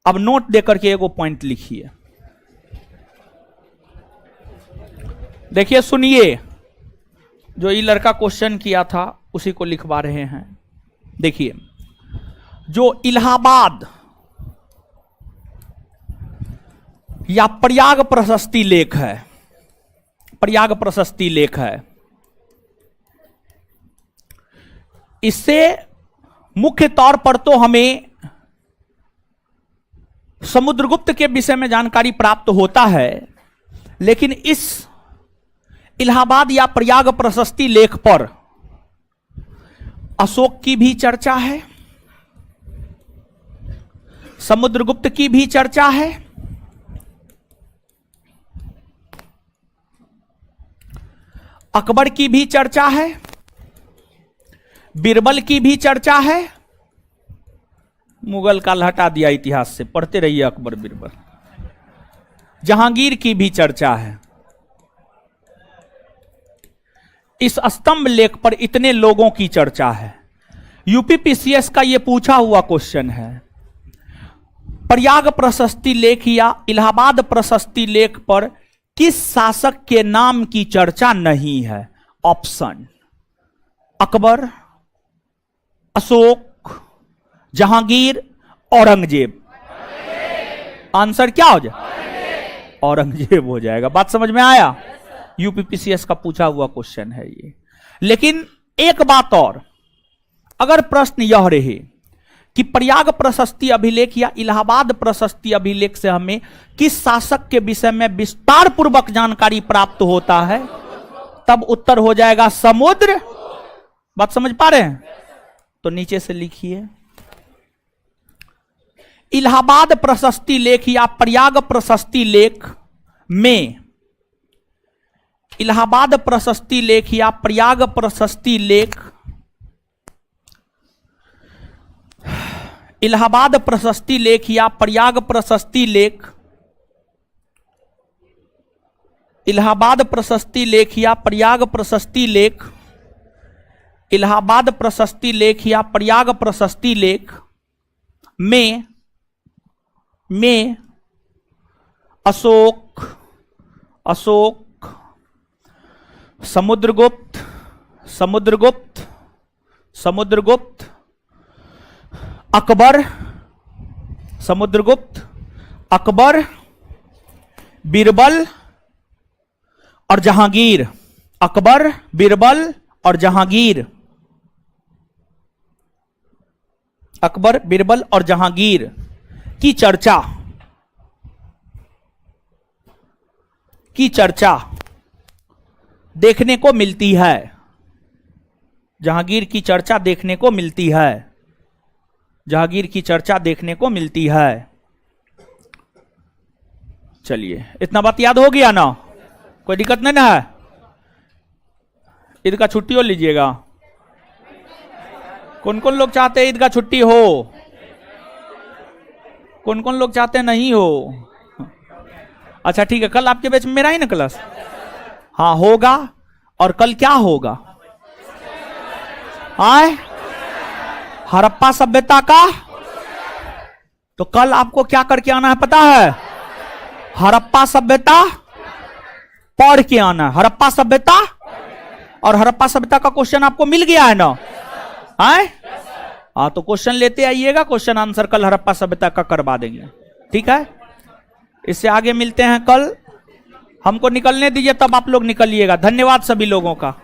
अब नोट देकर के एगो पॉइंट लिखिए, देखिए सुनिए। जो ये लड़का क्वेश्चन किया था उसी को लिखवा रहे हैं। देखिए, जो इलाहाबाद या प्रयाग प्रशस्ति लेख है, प्रयाग प्रशस्ति लेख है, इससे मुख्य तौर पर तो हमें समुद्रगुप्त के विषय में जानकारी प्राप्त होता है, लेकिन इस इलाहाबाद या प्रयाग प्रशस्ति लेख पर अशोक की भी चर्चा है, समुद्रगुप्त की भी चर्चा है, अकबर की भी चर्चा है, बीरबल की भी चर्चा है। मुगल काल हटा दिया इतिहास से, पढ़ते रहिए अकबर बीरबल। जहांगीर की भी चर्चा है। इस स्तंभ लेख पर इतने लोगों की चर्चा है। यूपीपीसीएस का यह पूछा हुआ क्वेश्चन है। प्रयाग प्रशस्ति लेख या इलाहाबाद प्रशस्ति लेख पर किस शासक के नाम की चर्चा नहीं है? ऑप्शन: अकबर, अशोक, जहांगीर, औरंगजेब। आंसर क्या हो जाए? औरंगजेब हो जाएगा। बात समझ में आया? यूपीपीसीएस का पूछा हुआ क्वेश्चन है ये। लेकिन एक बात और, अगर प्रश्न यह रहे कि प्रयाग प्रशस्ति अभिलेख या इलाहाबाद प्रशस्ति अभिलेख से हमें किस शासक के विषय में विस्तार पूर्वक जानकारी प्राप्त होता है, तब उत्तर हो जाएगा समुद्र। बात समझ पा रहे हैं? तो नीचे से लिखिए, इलाहाबाद प्रशस्ति लेख या प्रयाग प्रशस्ति लेख में, इलाहाबाद प्रशस्ति लेख या प्रयाग प्रशस्ति लेख, इलाहाबाद प्रशस्ति लेख या प्रयाग प्रशस्ति लेख, इलाहाबाद प्रशस्ति लेख या प्रयाग प्रशस्ति लेख, इलाहाबाद प्रशस्ति लेख या प्रयाग प्रशस्ति लेख में अशोक समुद्रगुप्त अकबर, बीरबल और जहांगीर, अकबर, बीरबल और जहांगीर, अकबर, बीरबल और जहांगीर की चर्चा देखने को मिलती है। जहांगीर की चर्चा देखने को मिलती है, जहांगीर की चर्चा देखने को मिलती है। चलिए, इतना बात याद हो गया ना? कोई दिक्कत नहीं ना है? ईद का छुट्टी हो लीजिएगा। कौन कौन लोग चाहते हैं ईद का छुट्टी हो? कौन कौन लोग चाहते नहीं हो? अच्छा ठीक है, कल आपके बैच में मेरा ही ना क्लास? हाँ होगा। और कल क्या होगा? आए हड़प्पा सभ्यता का। तो कल आपको क्या करके आना है पता है? हड़प्पा सभ्यता पढ़ के आना है। हड़प्पा सभ्यता, और हड़प्पा सभ्यता का क्वेश्चन आपको मिल गया है ना? आए हाँ, तो क्वेश्चन लेते आइएगा, क्वेश्चन आंसर कल हड़प्पा सभ्यता का करवा देंगे। ठीक है, इससे आगे मिलते हैं कल। हमको निकलने दीजिए, तब आप लोग निकलिएगा। धन्यवाद सभी लोगों का।